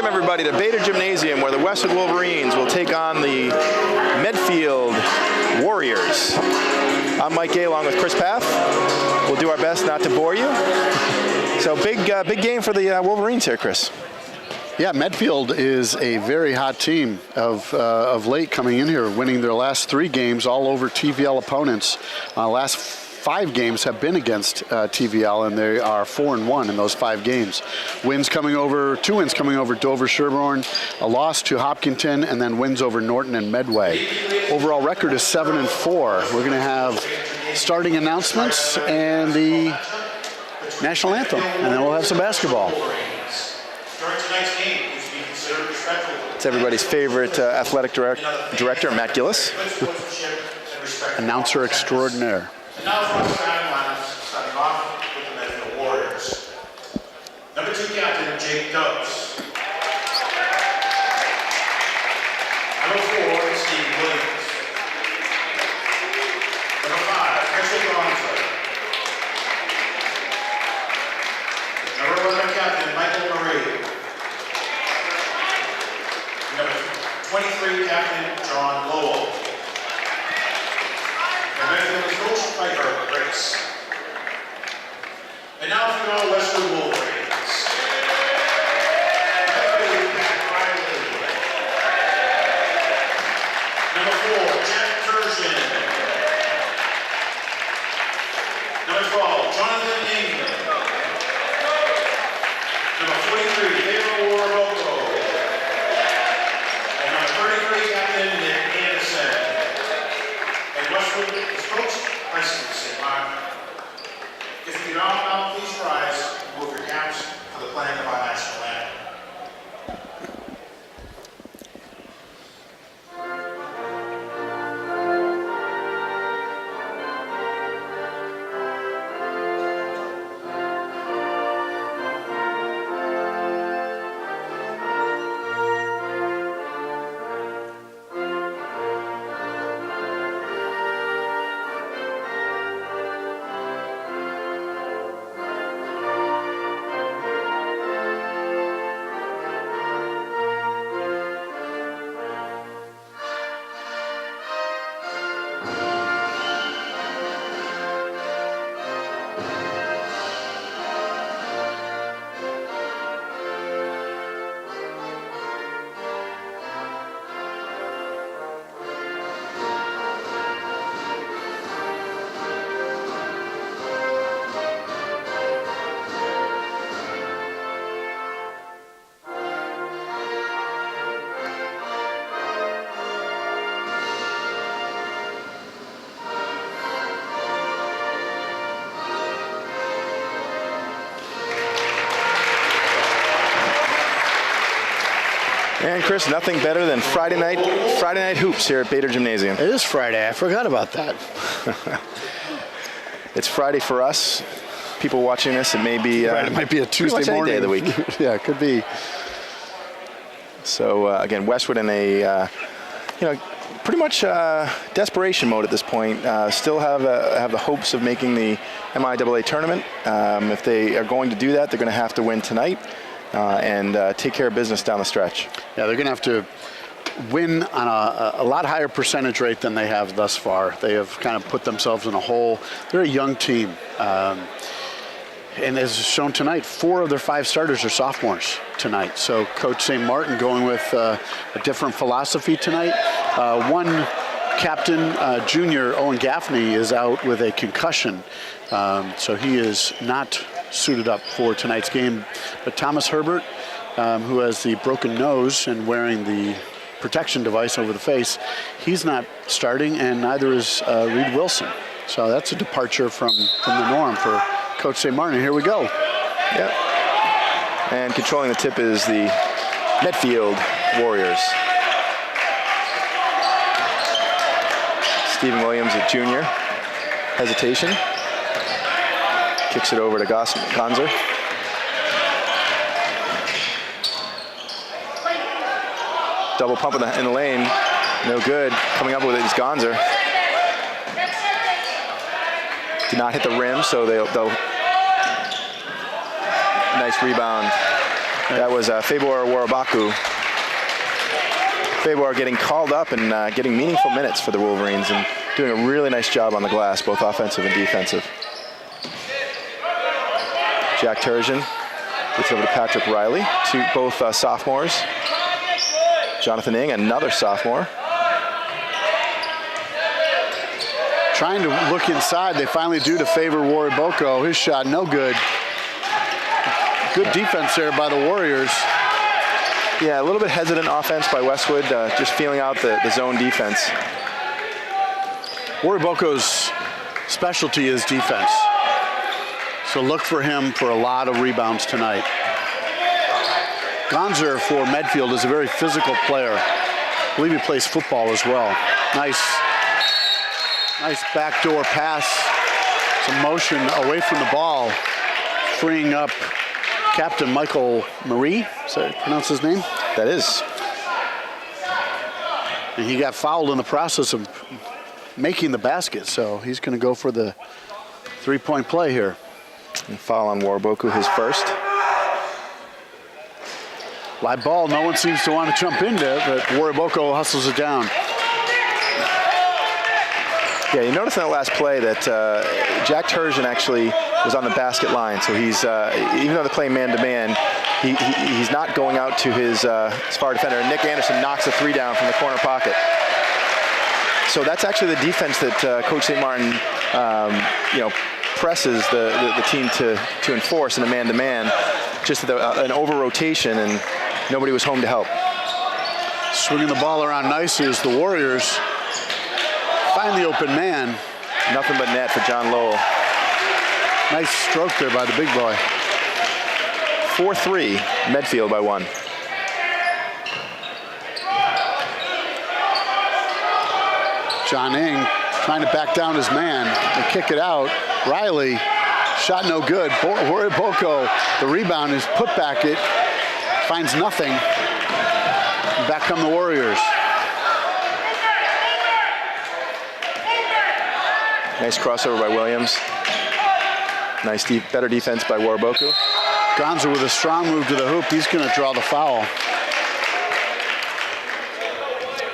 Welcome everybody to Bader Gymnasium, where the Westwood Wolverines will take on the Medfield Warriors. I'm Mike Gay along with Chris Paff. We'll do our best not to bore you. So big game for the Wolverines here, Chris. Yeah, Medfield is a very hot team of late coming in here, winning their last 3 games all over TVL opponents. Last 5 games have been against TVL, and they are 4-1 in those 5 games. 2 wins coming over Dover Sherborne, a loss to Hopkinton, and then wins over Norton and Medway. Overall record is 7-4. We're going to have starting announcements and the national anthem, and then we'll have some basketball. It's everybody's favorite athletic director, Matt Gillis. Announcer extraordinaire. And now for the starting lineups, starting off with the Medfield Warriors. Number 2 captain, Jake Dubs. Number 4, Steve Williams. Number 5, Rachel Gonzo. Number 11 captain, Michael Marie. Number 23 captain, John Lowell. Medfield is coached by Herb Grace. And now for our Westwood Wolverines. Medfield, Pat Riley. Number 4, Jack Turgeon. Number 12, Jonathan England. Number 43, David Waraboko. And number 33, Captain Nick Anderson. And Westwood is coached by Steve St. Martin. If you do not now, please rise and move your caps for the playing of our national anthem. And Chris, nothing better than Friday night hoops here at Bader Gymnasium. It is Friday. I forgot about that. It's Friday for us. People watching this, it may be right, it might be a Tuesday morning. Any day of the week. Yeah, it could be. So again, Westwood in a pretty much desperation mode at this point. Still have the hopes of making the MIAA tournament. If they are going to do that, they're going to have to win tonight. And take care of business down the stretch. Yeah, they're going to have to win on a lot higher percentage rate than they have thus far. They have kind of put themselves in a hole. They're a young team. And as shown tonight, 4 of their 5 starters are sophomores tonight. So Coach St. Martin going with a different philosophy tonight. One captain, junior Owen Gaffney, is out with a concussion. So he is not suited up for tonight's game. But Thomas Herbert, who has the broken nose and wearing the protection device over the face, he's not starting, and neither is Reed Wilson. So that's a departure from the norm for Coach St. Martin. Here we go. Yep. And controlling the tip is the Medfield Warriors. Stephen Williams, a junior. Hesitation. Kicks it over to Gonzer. Double pump in the lane. No good. Coming up with it is Gonzer. Did not hit the rim, so they'll nice rebound That was Fabor Warabaku. Fabor getting called up and getting meaningful minutes for the Wolverines and doing a really nice job on the glass, both offensive and defensive. Jack Turgeon gets over to Patrick Riley, both sophomores. Jonathan Ng, another sophomore. Trying to look inside, they finally do to favor Wariboko. His shot, no good. Good defense there by the Warriors. Yeah, a little bit hesitant offense by Westwood, just feeling out the zone defense. Wariboko's specialty is defense. So look for him for a lot of rebounds tonight. Gonzer for Medfield is a very physical player. I believe he plays football as well. Nice backdoor pass. Some motion away from the ball, freeing up Captain Michael Marie. Is that pronounce his name? That is. And he got fouled in the process of making the basket, so he's going to go for the three-point play here. And foul on Waraboku, his first. Live ball, no one seems to want to jump into it, but Wariboko hustles it down. Yeah, you notice in that last play that Jack Turgeon actually was on the basket line, so he's even though they're playing man-to-man, he's not going out to his far defender. And Nick Anderson knocks a three down from the corner pocket. So that's actually the defense that Coach St. Martin, presses the team to enforce in a man-to-man. Just an over-rotation, and nobody was home to help. Swinging the ball around nicely as the Warriors find the open man. Nothing but net for John Lowell. Nice stroke there by the big boy. 4-3, Medfield by 1. John Ng trying to back down his man. They kick it out. Riley, shot no good. Wariboko, the rebound is put back. It finds nothing. Back come the Warriors. Nice crossover by Williams. Nice better defense by Waraboku. Gonzer with a strong move to the hoop. He's going to draw the foul.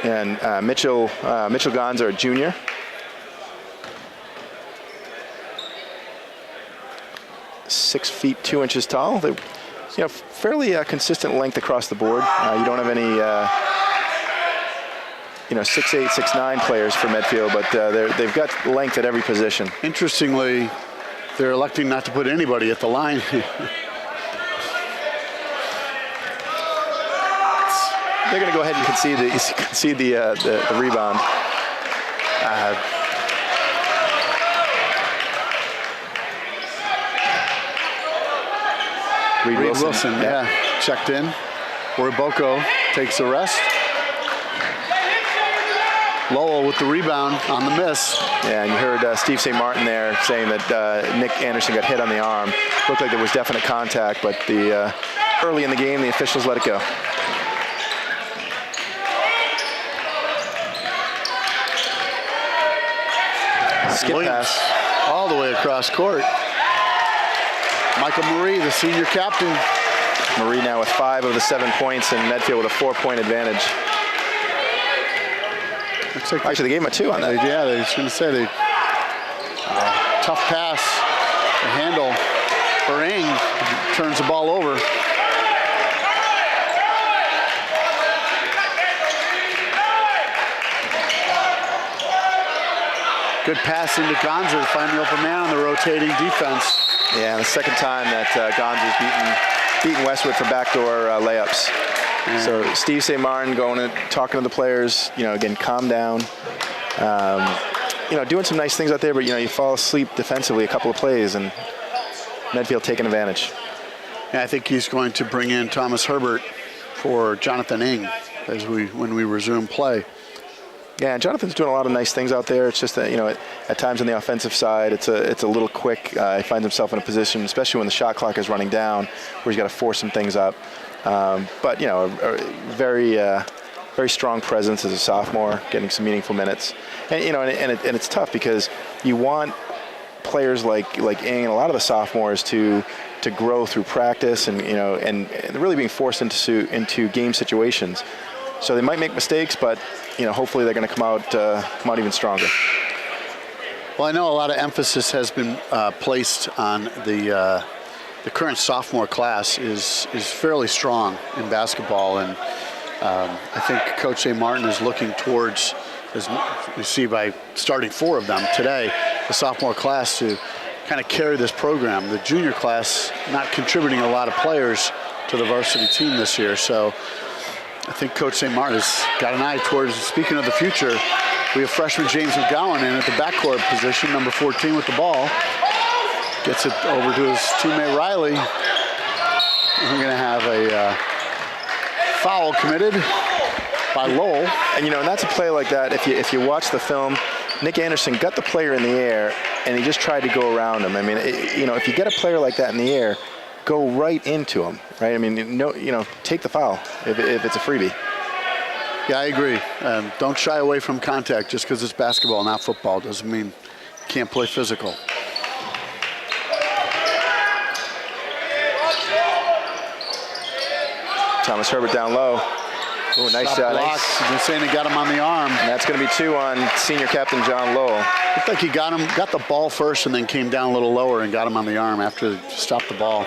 And Mitchell Gonzer, a junior. Six feet 2 inches tall. They, fairly consistent length across the board. You don't have any 6'8", 6'9" players for Medfield, but they've got length at every position. Interestingly, they're electing not to put anybody at the line. They're going to go ahead and concede the rebound. Reed Wilson, yeah, checked in. Wariboko takes the rest. Lowell with the rebound on the miss. Yeah, and you heard Steve St. Martin there saying that Nick Anderson got hit on the arm. Looked like there was definite contact, but early in the game, the officials let it go. Skip Williams pass. all the way across court. Michael Marie, the senior captain. Marie now with 5 of the 7 points, and Medfield with a 4-point advantage. Looks like Actually, they gave him a 2 on that. Yeah, they was going to say tough pass. The handle for Ng turns the ball over. Good pass into Gonzer to find the open man on the rotating defense. Yeah, the second time that Gonzer's beaten Westwood for backdoor layups. Yeah. So Steve St. Martin going and talking to the players, again, calm down. Doing some nice things out there, but you fall asleep defensively a couple of plays, and Medfield taking advantage. Yeah, I think he's going to bring in Thomas Herbert for Jonathan Ng when we resume play. Yeah, and Jonathan's doing a lot of nice things out there. It's just that, at times on the offensive side, it's a little quick. He finds himself in a position, especially when the shot clock is running down, where he's got to force some things up. But, a very, very strong presence as a sophomore, getting some meaningful minutes. And, and it's tough because you want players like Ing and a lot of the sophomores to grow through practice and really being forced into game situations. So they might make mistakes, but hopefully they're going to come out even stronger. Well, I know a lot of emphasis has been placed on the current sophomore class is fairly strong in basketball, and I think Coach St. Martin is looking towards, as we see by starting 4 of them today, the sophomore class to kind of carry this program. The junior class not contributing a lot of players to the varsity team this year, so I think Coach St. Martin has got an eye towards, speaking of the future, we have freshman James McGowan in at the backcourt position, number 14 with the ball. Gets it over to his teammate Riley. And we're going to have a foul committed by Lowell. And and that's a play like that. If you watch the film, Nick Anderson got the player in the air, and he just tried to go around him. I mean, if you get a player like that in the air, go right into him, right? I mean, take the foul if it's a freebie. Yeah, I agree. Don't shy away from contact just because it's basketball, not football. Doesn't mean you can't play physical. Thomas Herbert down low. Oh, nice shot. Nice. You've been saying he got him on the arm. And that's going to be 2 on senior captain John Lowell. Looked like he got the ball first and then came down a little lower and got him on the arm after he stopped the ball.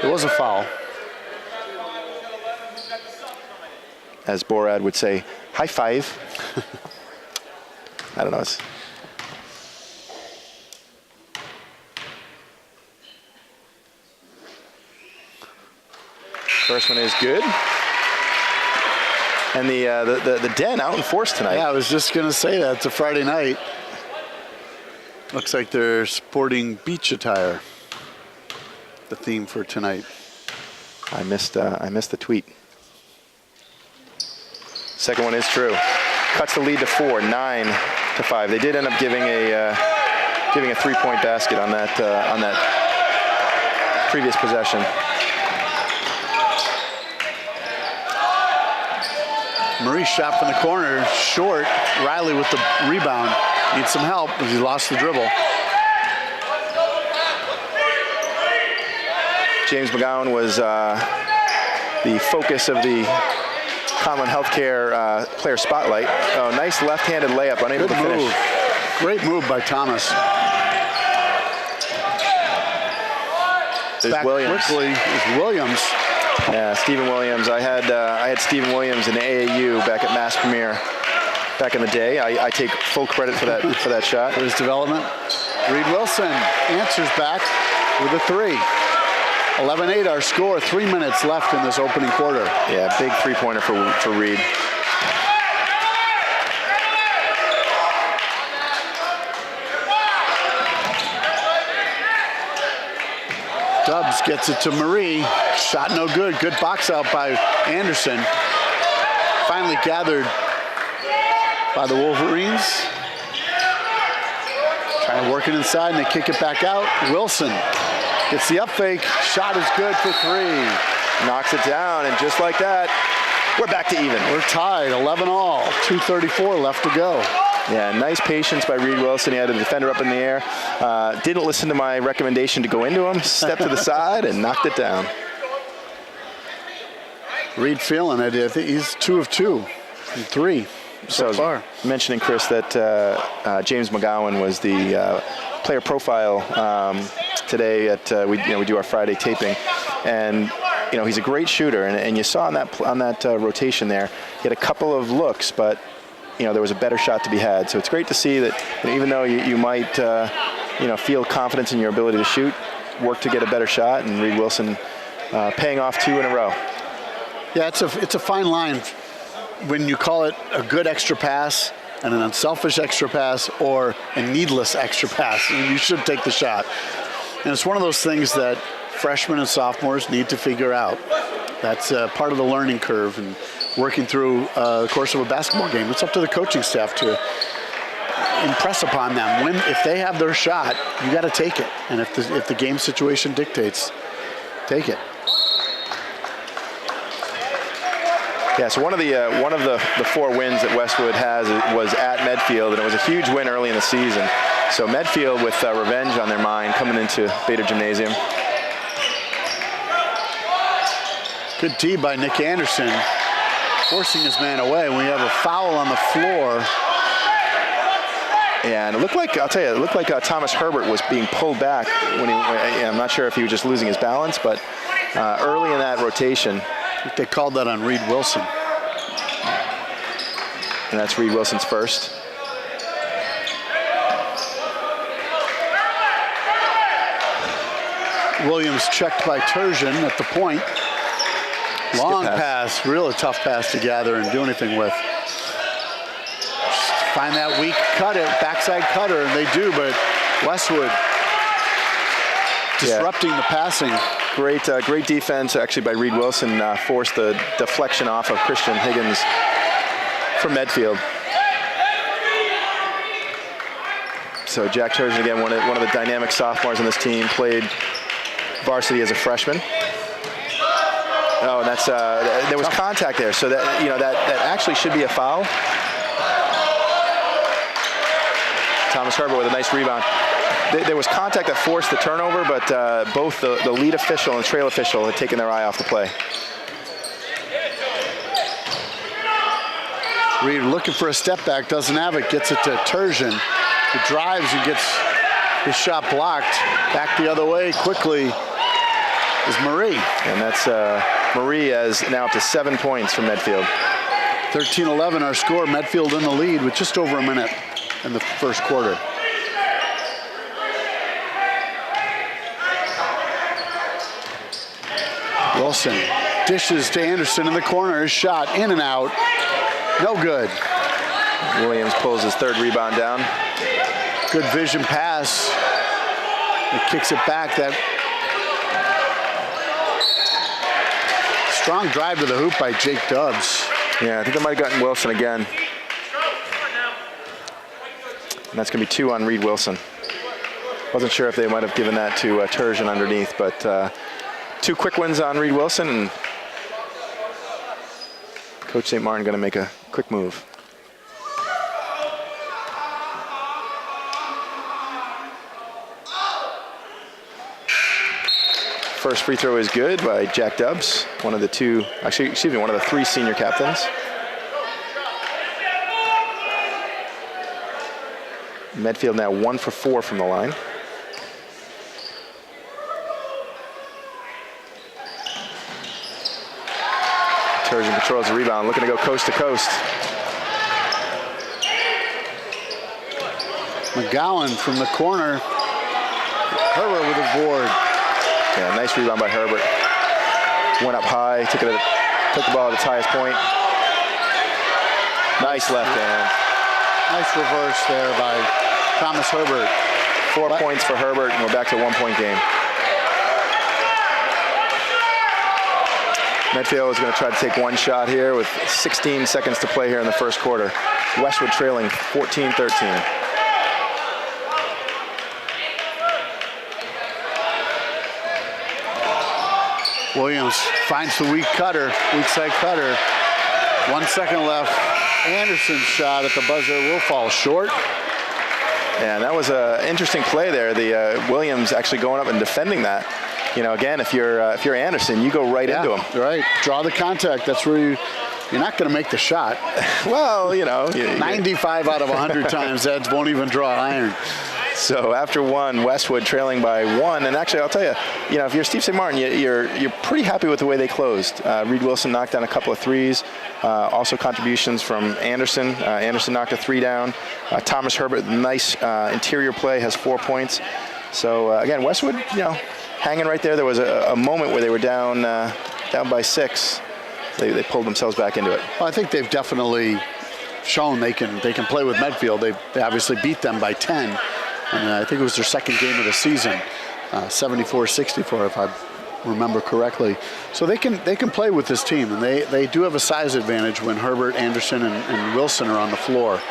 It was a foul. As Borad would say, high five. I don't know. First one is good. And the Den out in force tonight. Yeah, I was just going to say that. It's a Friday night. Looks like they're sporting beach attire. The theme for tonight. I missed the tweet. Second one is true. Cuts the lead to 4, 9-5. They did end up giving a 3-point basket on that previous possession. Murray's shot from the corner, short. Riley with the rebound. Needs some help because he lost the dribble. James McGowan was the focus of the Conlon Healthcare player spotlight. Oh, nice left-handed layup, unable to finish. Great move by Thomas. There's Back Williams. quickly is Williams. Yeah, Stephen Williams. I had Stephen Williams in AAU back at Mass Premier back in the day. I take full credit for that shot. For his development. Reed Wilson answers back with a 3. 11-8 our score. 3 minutes left in this opening quarter. Yeah, big 3-pointer for Reed. Dubs gets it to Marie. Shot no good. Good box out by Anderson. Finally gathered by the Wolverines. Trying to work it inside and they kick it back out. Wilson gets the up fake. Shot is good for 3. Knocks it down, and just like that, we're back to even. We're tied, 11-all. 2:34 left to go. Yeah, nice patience by Reed Wilson. He had a defender up in the air. Didn't listen to my recommendation to go into him. Stepped to the side and knocked it down. Reed feeling it. I think he's 2 of 2 from 3 so far. Mentioning, Chris, that James McGowan was the player profile today at we do our Friday taping, and he's a great shooter, and you saw on that rotation there, he had a couple of looks, but there was a better shot to be had. So it's great to see that even though you might feel confidence in your ability to shoot, work to get a better shot, and Reed Wilson paying off 2 in a row. Yeah, it's a fine line when you call it a good extra pass and an unselfish extra pass or a needless extra pass. You should take the shot. And it's one of those things that freshmen and sophomores need to figure out. That's part of the learning curve and working through the course of a basketball game. It's up to the coaching staff to impress upon them. If they have their shot, you got to take it. And if the game situation dictates, take it. Yeah, so one of the 4 wins that Westwood has was at Medfield, and it was a huge win early in the season. So Medfield with revenge on their mind coming into Bader Gymnasium. Good D by Nick Anderson, forcing his man away. We have a foul on the floor. And it looked like, I'll tell you, it looked like Thomas Herbert was being pulled back when I'm not sure if he was just losing his balance, but early in that rotation. I think they called that on Reed Wilson. And that's Reed Wilson's first. Williams checked by Turgeon at the point. Long pass, really tough pass to gather and do anything with. Find that weak backside cutter, and they do, but Westwood disrupting the passing. Great defense actually by Reed Wilson, forced the deflection off of Christian Higgins from Medfield. So Jack Turgeon, again, one of the dynamic sophomores on this team, played varsity as a freshman. Oh, and that's there was contact there, so that that actually should be a foul. Thomas Herbert with a nice rebound. There was contact that forced the turnover, but both the lead official and the trail official had taken their eye off the play. Reed looking for a step back, doesn't have it, gets it to Turgeon. He drives and gets his shot blocked. Back the other way quickly is Marie. And that's Marie is now up to 7 points from Medfield. 13-11 our score. Medfield in the lead with just over a minute in the first quarter. Wilson dishes to Anderson in the corner. His shot in and out. No good. Williams pulls his third rebound down. Good vision pass. It kicks it back. That strong drive to the hoop by Jake Dubbs. Yeah, I think that might have gotten Wilson again. And that's going to be 2 on Reed Wilson. Wasn't sure if they might have given that to Turgeon underneath, but 2 quick wins on Reed Wilson, and Coach St. Martin going to make a quick move. First free throw is good by Jack Dubbs, one of the 3 senior captains. Medfield now 1 for 4 from the line. Turgeon controls the rebound, looking to go coast to coast. McGowan from the corner. Herbert with a board. Yeah, nice rebound by Herbert. Went up high, took the ball at its highest point. Nice left hand. Nice reverse there by Thomas Herbert. 4 points for Herbert, and we're back to a 1-point game. Medfield is going to try to take one shot here with 16 seconds to play here in the first quarter. Westwood trailing 14-13. Williams finds the weak side cutter. 1 second left. Anderson's shot at the buzzer will fall short. Yeah, and that was an interesting play there. The Williams actually going up and defending that. Again, if you're Anderson, you go right into him. Right. Draw the contact. That's where you're not going to make the shot. Well, 95 out of 100 times, Eds won't even draw iron. So after one, Westwood trailing by 1. And actually, I'll tell you, if you're Steve St. Martin, you're pretty happy with the way they closed. Reed Wilson knocked down a couple of threes. Also contributions from Anderson. Anderson knocked a 3 down. Thomas Herbert, nice interior play, has 4 points. So again, Westwood, hanging right there. There was a moment where they were down by 6. They pulled themselves back into it. Well, I think they've definitely shown they can play with Medfield. They obviously beat them by 10. And I think it was their second game of the season, 74-64 if I remember correctly. So they can play with this team, and they do have a size advantage when Herbert, Anderson, and Wilson are on the floor.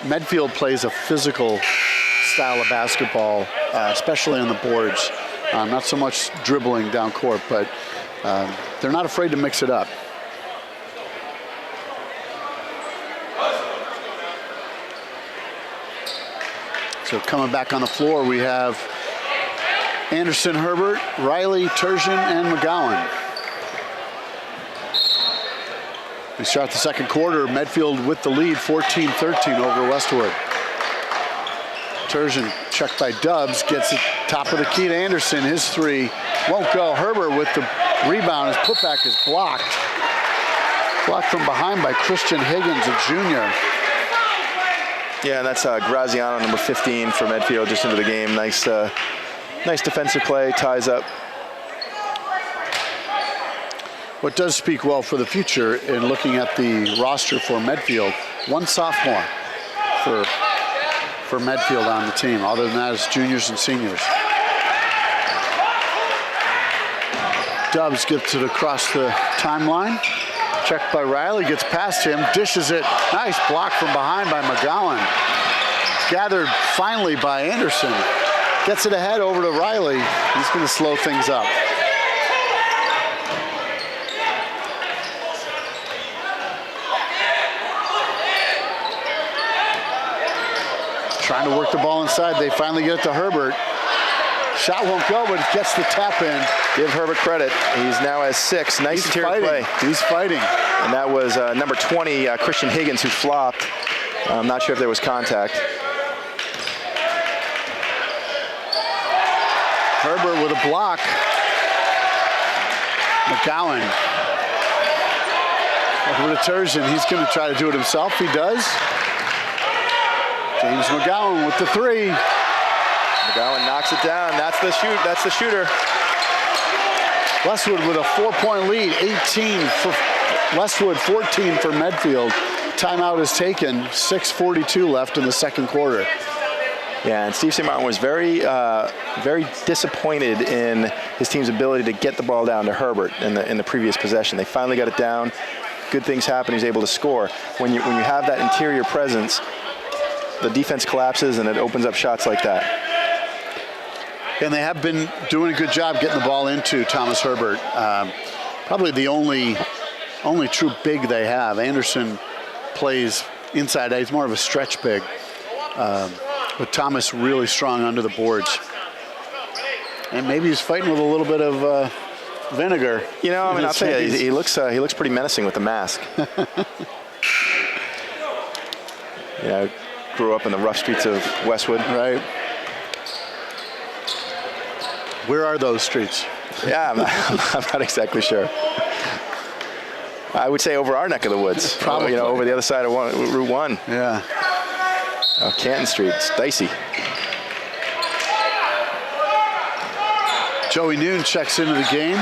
Medfield plays a physical style of basketball, especially on the boards. Not so much dribbling down court, but they're not afraid to mix it up. So coming back on the floor, we have Anderson, Herbert, Riley, Turgeon, and McGowan. We start the second quarter, Medfield with the lead, 14-13 over Westwood. Turgeon checked by Dubs, gets it top of the key to Anderson. His three won't go. Herbert with the rebound. His putback is blocked. Blocked from behind by Christian Higgins, a junior. Yeah, and that's Graziano, number 15 for Medfield, just into the game. Nice defensive play, ties up. What does speak well for the future in looking at the roster for Medfield, one sophomore for Medfield on the team. Other than that, it's juniors and seniors. Dubs gets it across the timeline. Checked by Riley, gets past him, dishes it. Nice block from behind by McGowan. Gathered finally by Anderson. Gets it ahead over to Riley. He's going to slow things up. Trying to work the ball inside. They finally get it to Herbert. Shot won't go, but it gets the tap in. Give Herbert credit. He's now has 6. Nice interior play. He's fighting. And that was number 20, Christian Higgins, who flopped. I'm not sure if there was contact. Herbert with a block. McGowan. Over to Turgeon. He's going to try to do it himself. He does. James McGowan with the three. McGowan knocks it down. That's the shooter. Westwood with a 4-point lead. 18 for Westwood, 14 for Medfield. Timeout is taken. 6:42 left in the second quarter. Yeah, and Steve St. Martin was very disappointed in his team's ability to get the ball down to Herbert in the previous possession. They finally got it down. Good things happen. He's able to score. When you have that interior presence, the defense collapses and it opens up shots like that. And they have been doing a good job getting the ball into Thomas Herbert. Probably the only true big they have. Anderson plays inside. He's more of a stretch big. But Thomas really strong under the boards. And maybe he's fighting with a little bit of vinegar. You know, I mean, I'll tell you, he looks pretty menacing with the mask. You know, grew up in the rough streets of Westwood. Right. Where are those streets? Yeah, I'm not exactly sure. I would say over our neck of the woods. Probably. You know, over the other side of Route 1. Yeah. Canton Street. It's dicey. Joey Noon checks into the game,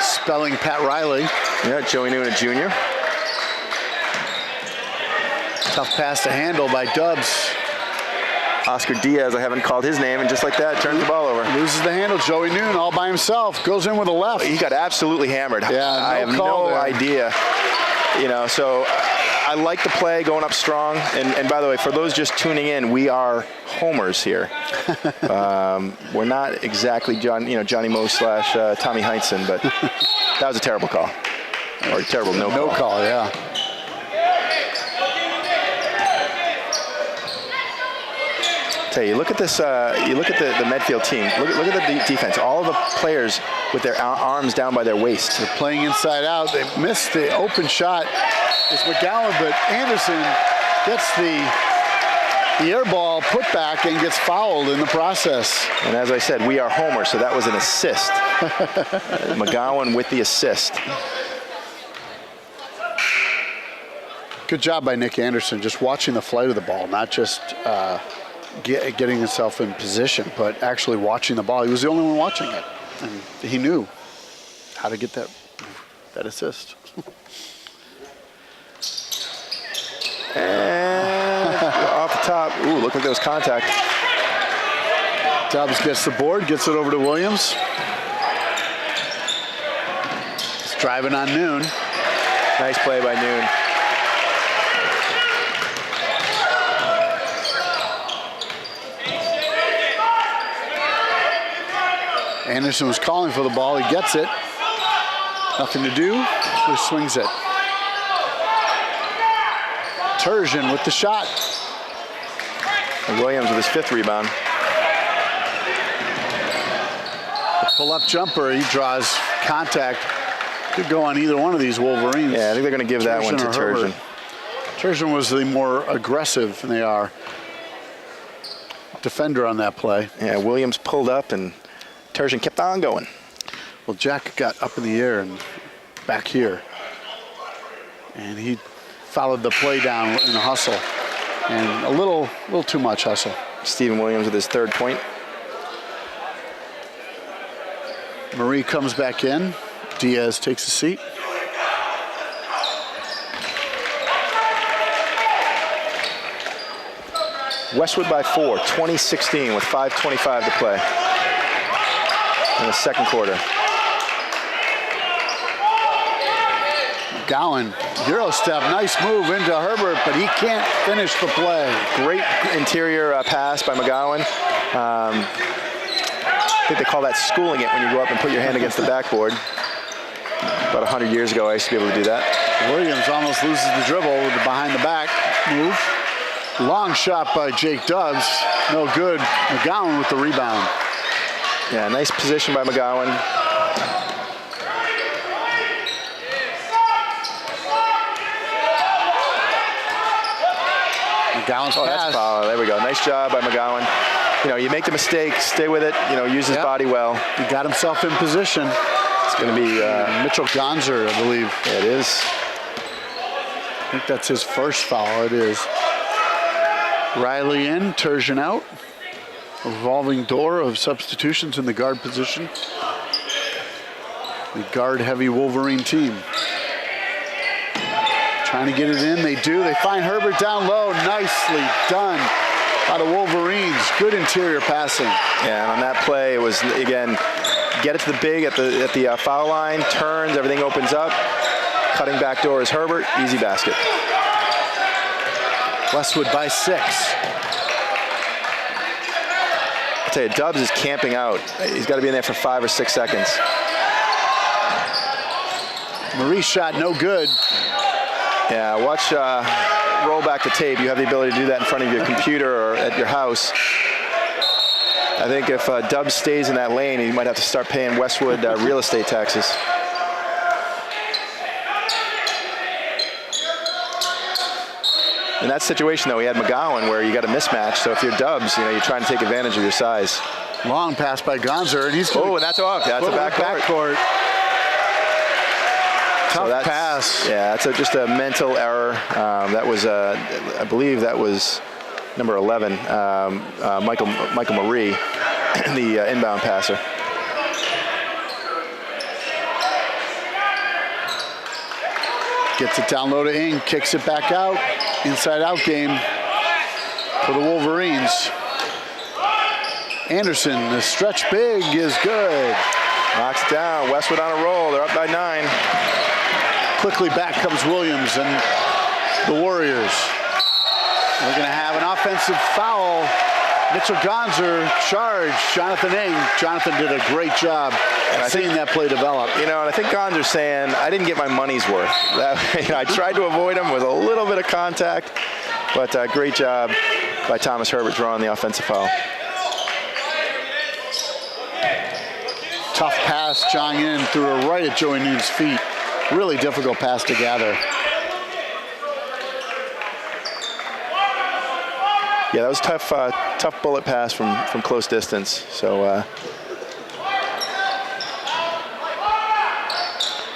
spelling Pat Riley. Yeah, Joey Noon, a junior. Tough pass to handle by Dubs. Oscar Diaz, I haven't called his name, and just like that, turns the ball over. Loses the handle. Joey Noon all by himself. Goes in with a left. He got absolutely hammered. Yeah, I have no idea. You know, so I like the play going up strong. And by the way, for those just tuning in, we are homers here. We're not exactly Johnny Moe / Tommy Heinsohn, but that was a terrible call. Or a terrible no call. No call, yeah. Tell you, look at this. You look at the Medfield team. Look at the defense. All of the players with their arms down by their waist. They're playing inside out. They missed the open shot. It's McGowan, but Anderson gets the air ball put back and gets fouled in the process. And as I said, we are homers, so that was an assist. McGowan with the assist. Good job by Nick Anderson, just watching the flight of the ball, not just getting himself in position, but actually watching the ball. He was the only one watching it, and he knew how to get that assist. And off the top, ooh, look like there was contact. Dubs gets the board, gets it over to Williams. He's driving on Noon. Nice play by Noon. Anderson was calling for the ball. He gets it. Nothing to do. So he swings it. Turgeon with the shot. And Williams with his 5th rebound. The pull-up jumper, he draws contact. Could go on either one of these Wolverines. Yeah, I think they're going to give that one to Turgeon. Turgeon was the more aggressive, and they are defender on that play. Yeah, Williams pulled up, and Turgeon kept on going. Well, Jack got up in the air and back here, and he followed the play down in a hustle, and a little too much hustle. Stephen Williams with his 3rd point. Marie comes back in. Diaz takes a seat. Westwood by 4, 20-16 with 5:25 to play in the 2nd quarter. Gowan, Euro step, nice move into Herbert, but he can't finish the play. Great interior pass by McGowan. I think they call that schooling it when you go up and put your hand against the backboard. About 100 years ago, I used to be able to do that. Williams almost loses the dribble with the behind the back move. Long shot by Jake Dubs, no good. McGowan with the rebound. Yeah, nice position by McGowan. McGowan's Oh, pass. that's foul. There we go. Nice job by McGowan. You know, you make the mistake, stay with it. You know, use his body well. He got himself in position. It's going to be Mitchell Gonzer, I believe. Yeah, it is. I think that's his first foul. It is. Riley in, Turgeon out. A revolving door of substitutions in the guard position. The guard-heavy Wolverine team. Trying to get it in, they do. They find Herbert down low, nicely done by the Wolverines. Good interior passing. Yeah, and on that play, it was, again, get it to the big at the foul line, turns, everything opens up. Cutting back door is Herbert, easy basket. Westwood by 6. I'll tell you, Dubs is camping out. He's got to be in there for 5 or 6 seconds. Marie's shot no good. Yeah, watch, roll back the tape. You have the ability to do that in front of your computer or at your house. I think if Dubs stays in that lane, he might have to start paying Westwood real estate taxes. In that situation, though, he had McGowan where you got a mismatch. So if you're Dubs, you know, you're trying to take advantage of your size. Long pass by Gonzer, and he's and that's off. That's a backcourt. Tough pass. Yeah, that's just a mental error. That was, I believe that was number 11, Michael Marie, the inbound passer. Gets it down low to Ing, kicks it back out. Inside out game for the Wolverines. Anderson, the stretch big is good. Knocks it down. Westwood on a roll. They're up by 9. Quickly back comes Williams and the Warriors. We're going to have an offensive foul. Mitchell Gonzer charged Jonathan Ing. Jonathan did a great job seeing that play develop. You know, and I think Gonzer's saying, I didn't get my money's worth. I tried to avoid him with a little bit of contact, but great job by Thomas Herbert drawing the offensive foul. Tough pass, Jong In threw it right at Joey Noon's feet. Really difficult pass to gather. Yeah, that was tough bullet pass from close distance. So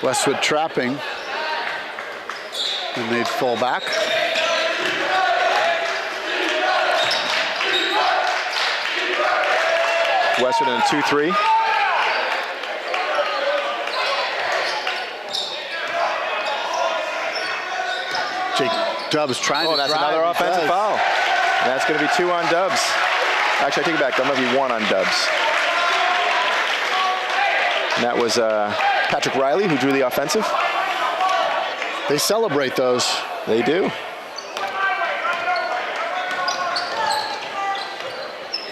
Westwood trapping, and they'd fall back. Westwood in a 2-3. Jake Dubs trying to that's drive. another offensive foul. And that's going to be 2 on Dubs. Actually, I take it back. That might be 1 on Dubs. And that was Patrick Riley who drew the offensive. They celebrate those. They do.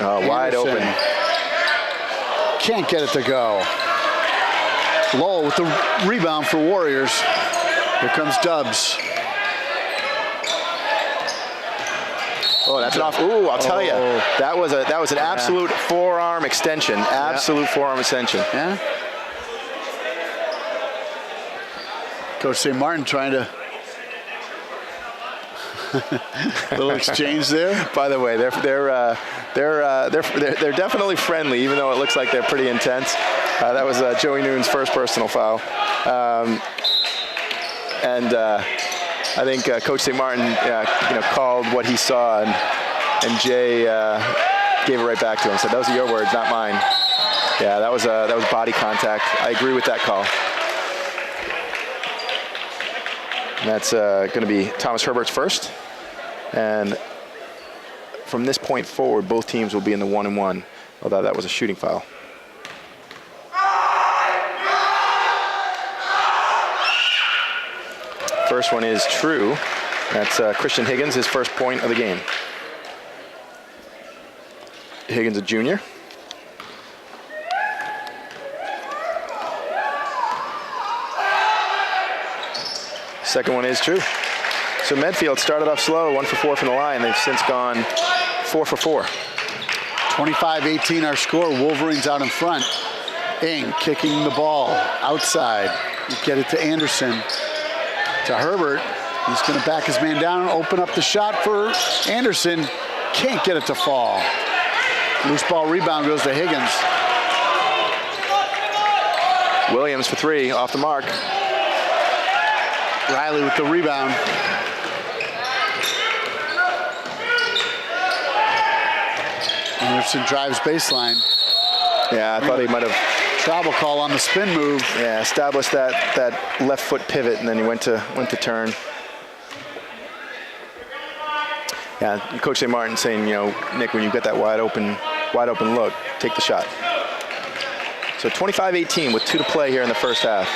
Wide open. Can't get it to go. Lowell with the rebound for Warriors. Here comes Dubs. Oh, that's an off. Ooh, I'll tell you, that was an absolute forearm extension. Absolute forearm extension. Yeah. Coach St. Martin trying to little exchange there. By the way, they're definitely friendly, even though it looks like they're pretty intense. That was Joey Noon's first personal foul, and I think Coach St. Martin, called what he saw, and Jay gave it right back to him. Said, "Those are your words, not mine." Yeah, that was body contact. I agree with that call. And that's going to be Thomas Herbert's first. And from this point forward, both teams will be in the 1-and-1, although that was a shooting foul. First one is true. That's Christian Higgins, his first point of the game. Higgins, a junior. Second one is true. So Medfield started off slow, 1 for 4 from the line. They've since gone 4 for 4. 25-18 our score. Wolverines out in front. Ing kicking the ball outside. You get it to Anderson. To Herbert. He's going to back his man down and open up the shot for Anderson. Can't get it to fall. Loose ball rebound goes to Higgins. Williams for 3, off the mark. Riley with the rebound. Anderson drives baseline. Yeah, I thought he might have travel call on the spin move. Yeah, established that left foot pivot, and then he went to turn. Yeah, Coach St. Martin saying, Nick, when you get that wide open look, take the shot. So 25-18 with 2 to play here in the first half.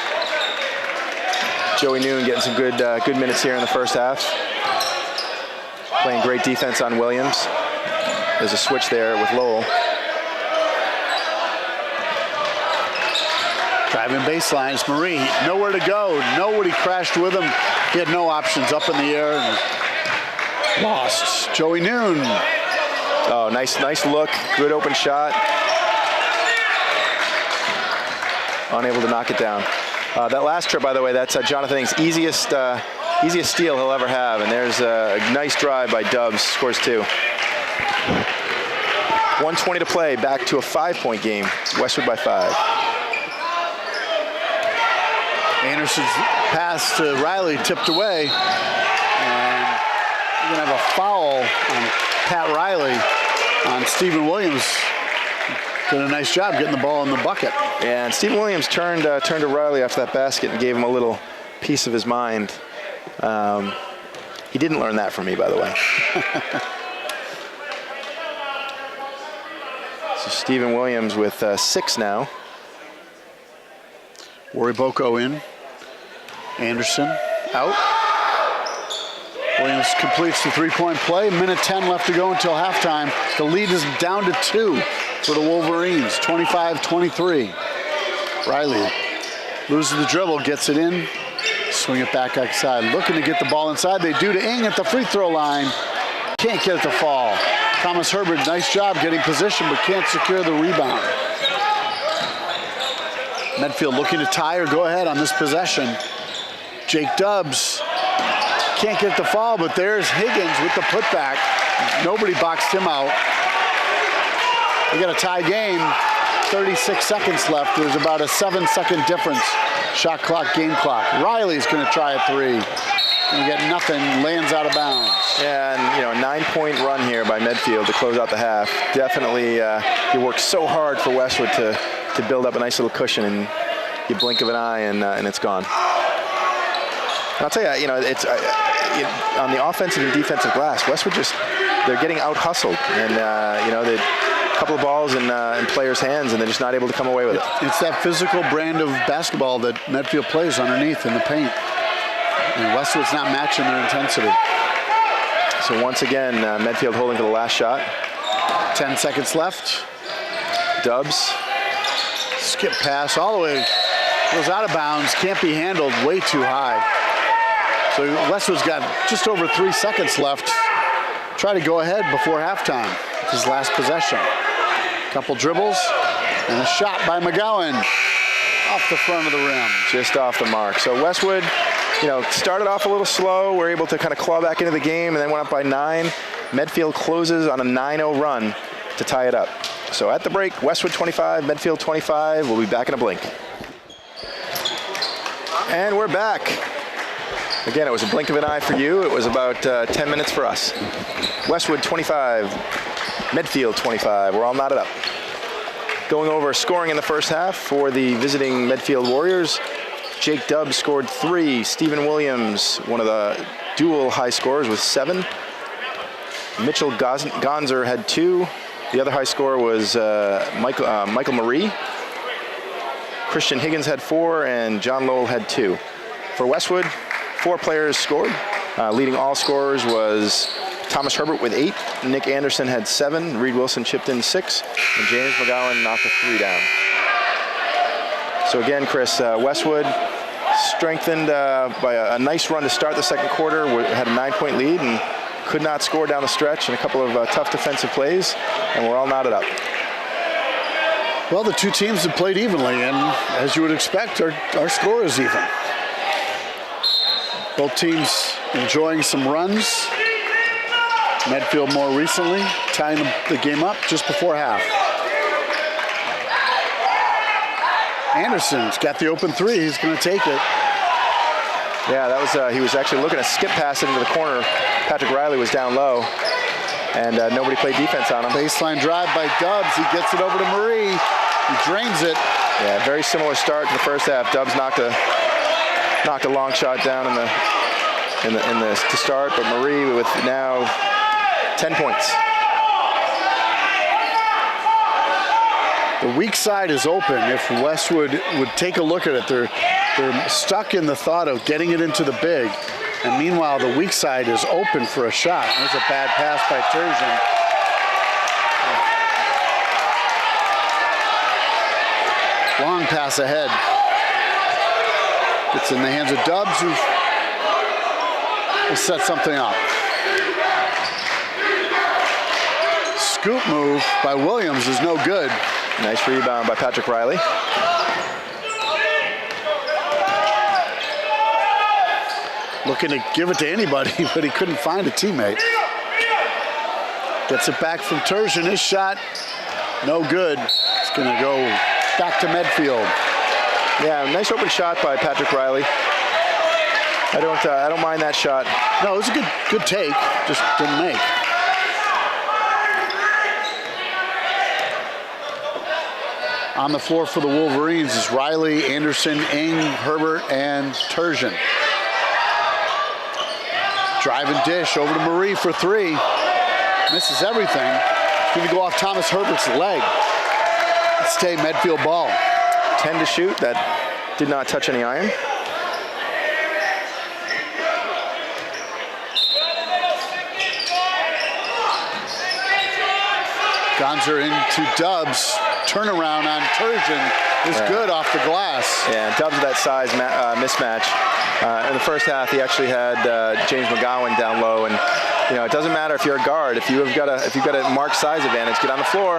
Joey Noon getting some good minutes here in the first half. Playing great defense on Williams. There's a switch there with Lowell. Driving baseline, it's Marie. Nowhere to go. Nobody crashed with him. He had no options, up in the air and lost. Joey Noon. Oh, nice look. Good open shot. Unable to knock it down. That last trip, by the way, that's Jonathan Ing's easiest steal he'll ever have. And there's a nice drive by Dubs, scores 2. 1:20 to play, back to a 5-point game. Westwood by 5. Anderson's pass to Riley tipped away. And we're going to have a foul on Pat Riley on Stephen Williams. Did a nice job getting the ball in the bucket. And Stephen Williams turned to Riley after that basket and gave him a little piece of his mind. He didn't learn that from me, by the way. So Stephen Williams with 6 now. Wariboko in. Anderson out. Williams completes the 3-point play. Minute 10 left to go until halftime. The lead is down to 2 for the Wolverines, 25-23. Riley loses the dribble, gets it in, swing it back outside. Looking to get the ball inside. They do to Ing at the free throw line. Can't get it to fall. Thomas Herbert, nice job getting position, but can't secure the rebound. Medfield looking to tie or go ahead on this possession. Jake Dubs can't get the fall, but there's Higgins with the putback. Nobody boxed him out. We got a tie game, 36 seconds left. There's about a 7-second difference. Shot clock, game clock. Riley's gonna try a 3. And get nothing, lands out of bounds. Yeah, and a 9-point run here by Medfield to close out the half. Definitely, you worked so hard for Westwood to build up a nice little cushion, and you blink of an eye and it's gone. And I'll tell you, it's on the offensive and defensive glass, Westwood they're getting out hustled, and they a couple of balls in players' hands, and they're just not able to come away with it. It's that physical brand of basketball that Medfield plays underneath in the paint. And Westwood's not matching their intensity. So once again, Medfield holding for the last shot. 10 seconds left. Dubs. Skip pass all the way. Goes out of bounds. Can't be handled. Way too high. So Westwood's got just over 3 seconds left. try to go ahead before halftime with his last possession. Couple dribbles and a shot by McGowan off the front of the rim. Just off the mark. So Westwood, started off a little slow. Were able to kind of claw back into the game and then went up by 9. Medfield closes on a 9-0 run to tie it up. So at the break, Westwood 25, Medfield 25. We'll be back in a blink. And we're back. Again, it was a blink of an eye for you. It was about 10 minutes for us. Westwood 25, Medfield 25. We're all knotted up. Going over scoring in the first half for the visiting Medfield Warriors. Jake Dubbs scored 3. Stephen Williams, one of the dual high scorers, with 7. Mitchell Gonzer had 2. The other high scorer was Michael Marie. Christian Higgins had 4, and John Lowell had 2. For Westwood, 4 players scored. Leading all scorers was Thomas Herbert with 8. Nick Anderson had 7. Reed Wilson chipped in 6. And James McGowan knocked a 3 down. So again, Chris, Westwood strengthened by a nice run to start the second quarter. Had a 9-point lead and could not score down the stretch, and a couple of tough defensive plays, and we're all knotted up. Well, the two teams have played evenly, and as you would expect, our score is even. Both teams enjoying some runs. Medfield more recently, tying the game up just before half. Anderson's got the open 3. He's going to take it. Yeah, that was he was actually looking to skip pass it into the corner. Patrick Riley was down low, and nobody played defense on him. Baseline drive by Dubbs. He gets it over to Marie. He drains it. Yeah, very similar start to the first half. Dubbs knocked a long shot down to start, but Marie with now 10 points. The weak side is open. If Westwood would take a look at it, they're stuck in the thought of getting it into the big. And meanwhile, the weak side is open for a shot. There's a bad pass by Turgeon. Long pass ahead. It's in the hands of Dubbs, who will set something up. Scoop move by Williams is no good. Nice rebound by Patrick Riley. Looking to give it to anybody, but he couldn't find a teammate. Gets it back from Turgeon. His shot, no good. It's going to go back to Medfield. Yeah, nice open shot by Patrick Riley. I don't mind that shot. No, it was a good take, just didn't make. On the floor for the Wolverines is Riley, Anderson, Ing, Herbert, and Turgeon. Drive and dish over to Marie for 3. Misses everything. It's going to go off Thomas Herbert's leg. Stay Medfield ball. 10 to shoot. That did not touch any iron. Gonzer into Dubbs. Turnaround on Turgeon is good off the glass. Yeah, Dubbs that size mismatch. In the first half, he actually had James McGowan down low, and it doesn't matter if you're a guard. If you've got a marked size advantage, get on the floor.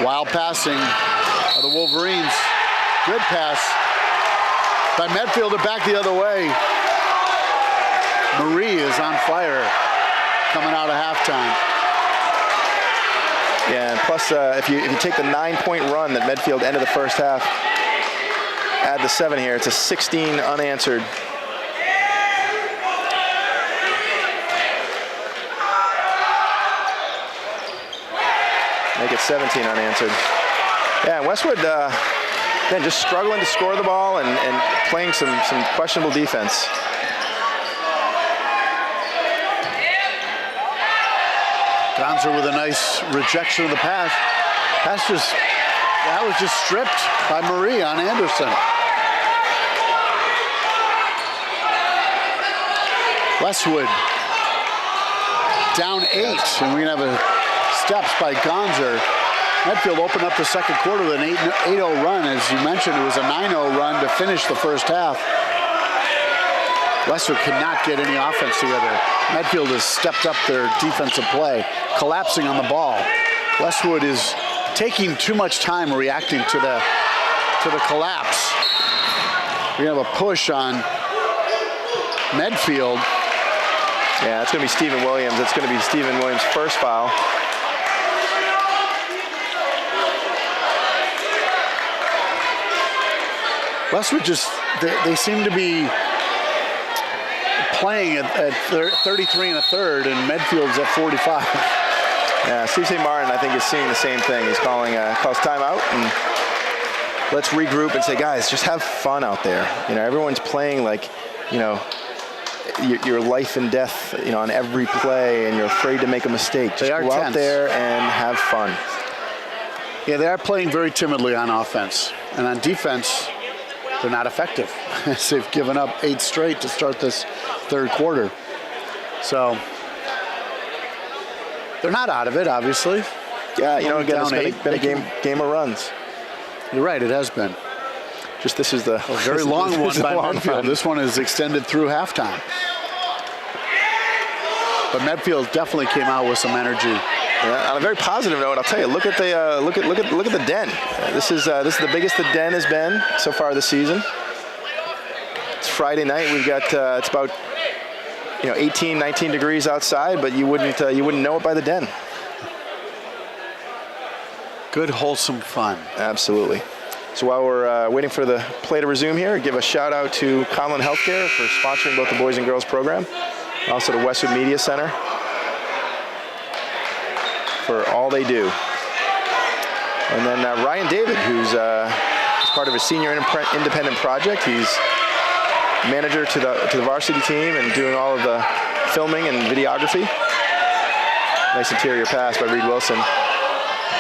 Wild passing of the Wolverines. Good pass by Medfield, back the other way. Marie is on fire coming out of halftime. Yeah, and plus if you take the 9-point run that Medfield ended the first half, add the 7 here, it's a 16 unanswered. Make it 17 unanswered. Yeah, and Westwood then just struggling to score the ball and playing some questionable defense. Gonzer with a nice rejection of the pass. That was just stripped by Marie on Anderson. Westwood down 8, and we're gonna have steps by Gonzer. Medfield opened up the second quarter with an 8-0 run. As you mentioned, it was a 9-0 run to finish the first half. Westwood cannot get any offense together. Medfield has stepped up their defensive play, collapsing on the ball. Westwood is taking too much time reacting to the collapse. We have a push on Medfield. Yeah, it's going to be Stephen Williams. It's going to be Stephen Williams' first foul. Westwood they seem to be playing at 33 and a third, and Medfield's at 45. Yeah, Steve St. Martin, I think, is seeing the same thing. He's calls timeout, and let's regroup and say, guys, just have fun out there. You know, everyone's playing like, you know, your life and death, you know, on every play, and you're afraid to make a mistake. Just go out there and have fun. Yeah, they are playing very timidly on offense, and on defense, they're not effective. They've given up 8 straight to start this third quarter. So they're not out of it, obviously. Yeah, you know, again, it's been a game of runs. You're right, it has been. Just this is the very long one by Medfield. This one is extended through halftime. But Medfield definitely came out with some energy. Yeah, on a very positive note, I'll tell you. Look at the den. This is the biggest the den has been so far this season. It's Friday night. We've got it's about 18, 19 degrees outside, but you wouldn't know it by the den. Good wholesome fun. Absolutely. So while we're waiting for the play to resume here, give a shout out to Conlin Healthcare for sponsoring both the boys and girls program, and also the Westwood Media Center for all they do. And then Ryan David, who's part of a senior independent project. He's manager to the varsity team and doing all of the filming and videography. Nice interior pass by Reed Wilson.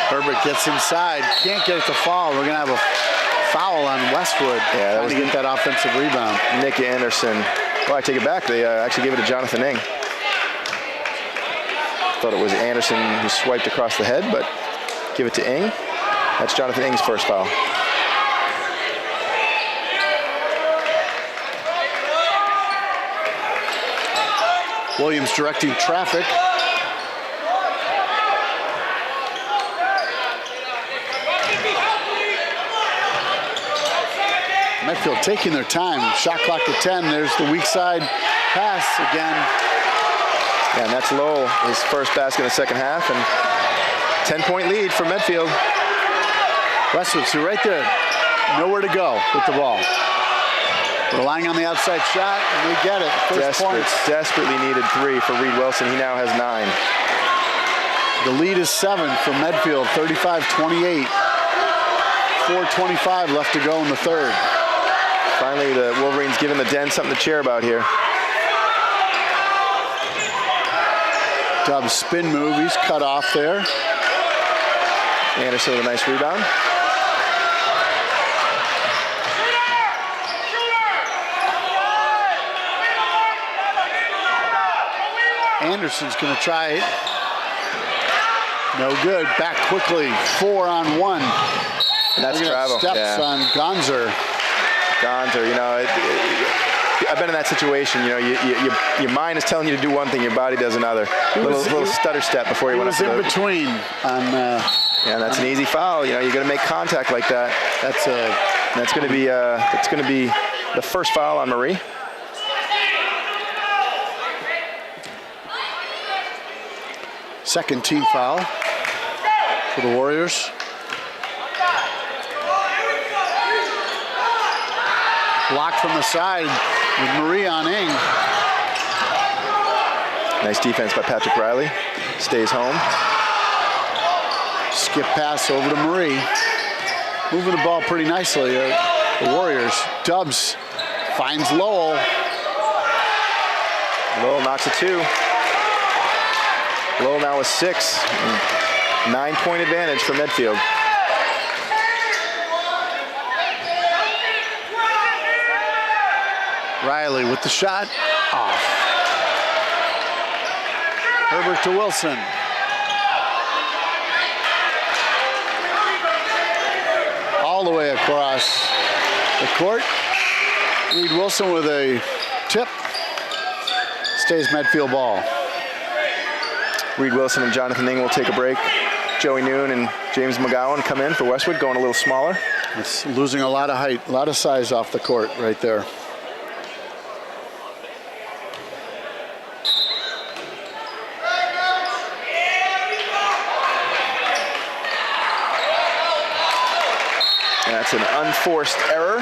Herbert gets inside, can't get it to fall. We're gonna have a foul on Westwood. Yeah, that was to get that offensive rebound. Nick Anderson. Well, I take it back. They actually gave it to Jonathan Ing. Thought it was Anderson who swiped across the head, but give it to Ing. That's Jonathan Ing's first foul. Williams directing traffic. Medfield taking their time. Shot clock at 10. There's the weak side pass again. Yeah, and that's Lowell, his first basket in the second half, and 10-point lead for Medfield. Westwood, so right there, nowhere to go with the ball. Relying on the outside shot, and they get it. First points. Desperately needed 3 for Reed Wilson. He now has 9. The lead is 7 for Medfield, 35-28. 4:25 left to go in the third. Finally, the Wolverines giving the Den something to cheer about here. Dub's spin move, he's cut off there. Anderson with a nice rebound. Anderson's gonna try it. No good, back quickly, 4-on-1. And that's travel. Steps on Gonzer. Gonzer, you know, I've been in that situation. You know, your mind is telling you to do one thing, your body does another. Little stutter step before he went up to the... He was in between on... yeah, that's an easy foul. You know, you're going to make contact like that. That's going to be the first foul on Marie. Second team foul for the Warriors. Blocked from the side with Marie on Ing. Nice defense by Patrick Riley. Stays home. Skip pass over to Marie. Moving the ball pretty nicely. The Warriors. Dubs finds Lowell. Lowell knocks it 2. Lowell now with 6. 9-point advantage for Medfield. Riley with the shot, off. Herbert to Wilson. All the way across the court. Reed Wilson with a tip. stays Medfield ball. Reed Wilson and Jonathan Ing will take a break. Joey Noon and James McGowan come in for Westwood, going a little smaller. It's losing a lot of height, a lot of size off the court right there. And that's an unforced error.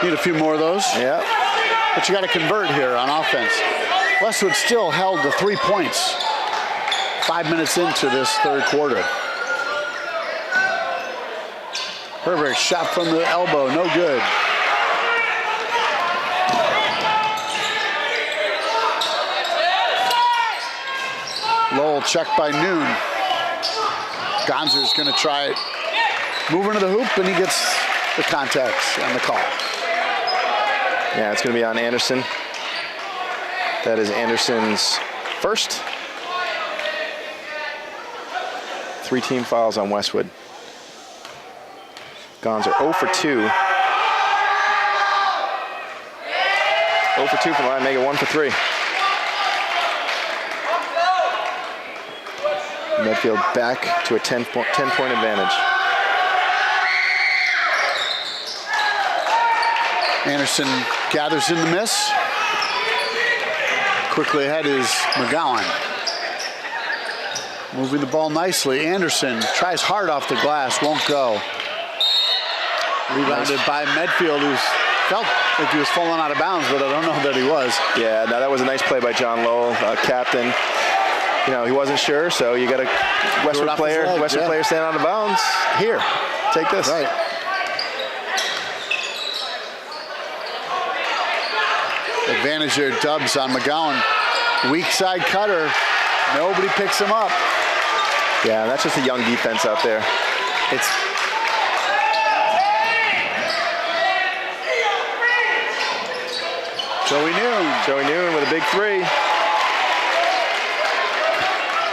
Need a few more of those. Yeah. But you got to convert here on offense. Westwood still held to 3 points 5 minutes into this third quarter. Herbert shot from the elbow, no good. Lowell checked by Noon. Gonzer's going to try it. Moving to the hoop, and he gets the contacts and the call. Yeah, it's going to be on Anderson. That is Anderson's first. 3 team fouls on Westwood. Gonzer 0 for 2. 0 for 2 from the line, make it 1 for 3. Medfield back to a 10-point advantage. Anderson gathers in the miss. Quickly ahead is McGowan. Moving the ball nicely. Anderson tries hard off the glass, won't go. Rebounded by Medfield, who felt like he was falling out of bounds, but I don't know that he was. Yeah, no, that was a nice play by John Lowell, captain. You know, he wasn't sure, so you got a Westwood player standing out of bounds. Here, take this. Right. Advantage there, Dubs on McGowan. Weak side cutter. Nobody picks him up. Yeah, that's just a young defense out there. It's Joey Noon with a big 3.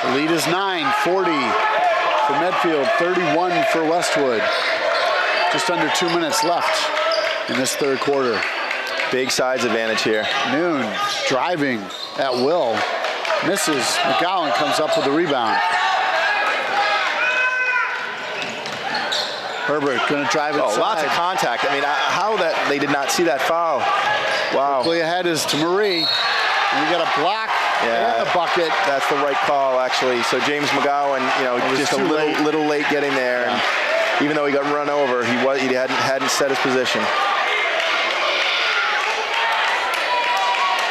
The lead is 9, 40 for Medfield, 31 for Westwood. Just under 2 minutes left in this third quarter. Big size advantage here. Noon driving at will. Misses. McGowan comes up with the rebound. Herbert going to drive inside. Oh, lots of contact. I mean, how that they did not see that foul. Wow. Quickly ahead is to Marie. And we got a block and a bucket. That's the right call, actually. So James McGowan, you know, just a little late getting there. Yeah. And even though he got run over, he hadn't set his position.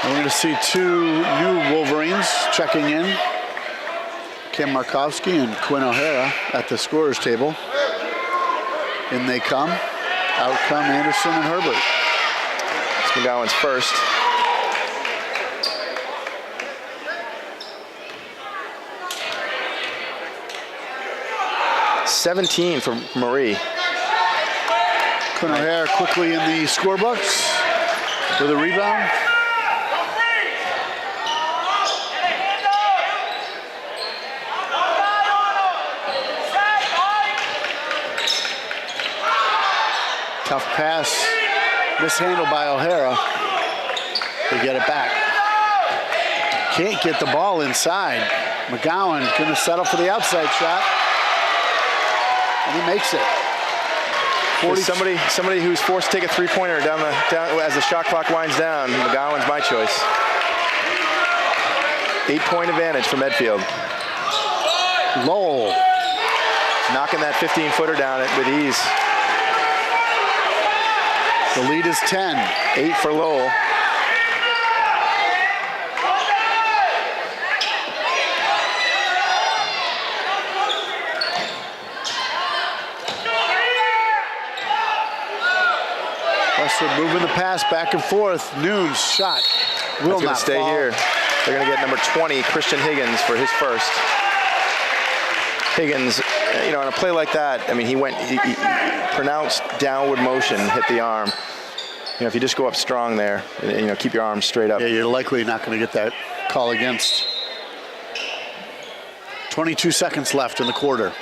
And we're going to see 2 new Wolverines checking in. Kim Markowski and Quinn O'Hara at the scorer's table. In they come. Out come Anderson and Herbert. It's McGowan's first. $17 for Marie. Quinn O'Hara quickly in the scorebooks with a rebound. Tough pass, mishandled by O'Hara. They get it back. Can't get the ball inside. McGowan gonna settle for the outside shot. And he makes it. Somebody who's forced to take a 3-pointer down as the shot clock winds down. McGowan's my choice. 8-point advantage for Medfield. Lowell knocking that 15-footer down with ease. The lead is 10. 8 for Lowell. Westwood moving the pass back and forth. Noon's shot will not stay fall. here. They're going to get number 20, Christian Higgins, for his first. Higgins, you know, on a play like that, I mean, he pronounced downward motion, hit the arm. You know, if you just go up strong there, you know, keep your arms straight up. Yeah, you're likely not going to get that call against. 22 seconds left in the quarter.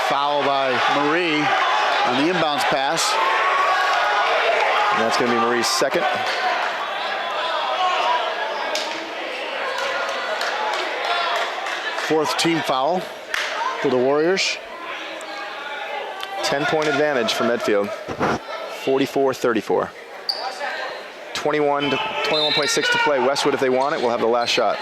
Foul by Marie on the inbounds pass. And that's going to be Marie's second. Fourth team foul for the Warriors. 10-point advantage for Medfield. 44-34. 21.6 to play. Westwood, if they want it, will have the last shot.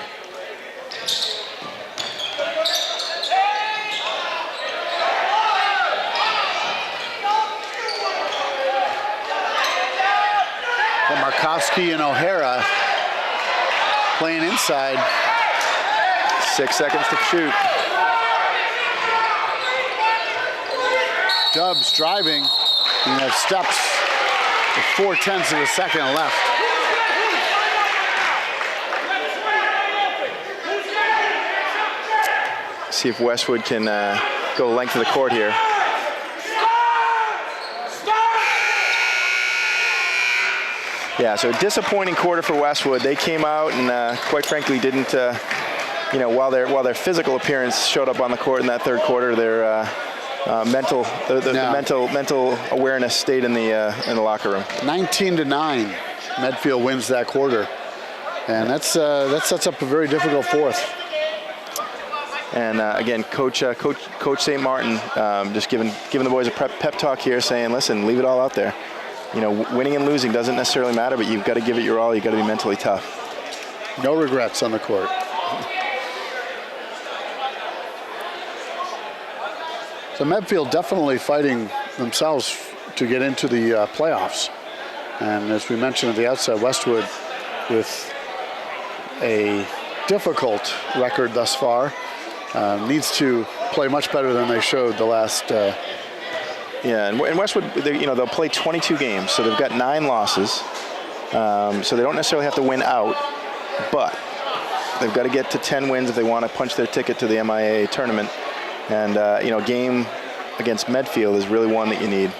Markowski and O'Hara playing inside. 6 seconds to shoot. Dubs driving. You have steps with 0.4 of a second left. See if Westwood can go length of the court here. Yeah, so a disappointing quarter for Westwood. They came out and quite frankly didn't, while their physical appearance showed up on the court in that third quarter, their mental awareness stayed in the locker room. 19-9, Medfield wins that quarter, and that sets up a very difficult fourth. And again, Coach St. Martin just giving the boys a pep talk here, saying, listen, leave it all out there. Winning and losing doesn't necessarily matter, but you've got to give it your all. You've got to be mentally tough. No regrets on the court. So Medfield definitely fighting themselves to get into the playoffs. And as we mentioned at the outset, Westwood with a difficult record thus far needs to play much better than they showed the last. Yeah, and Westwood, they'll play 22 games, so they've got 9 losses. So they don't necessarily have to win out, but they've got to get to 10 wins if they want to punch their ticket to the MIA tournament. And, a game against Medfield is really one that you need.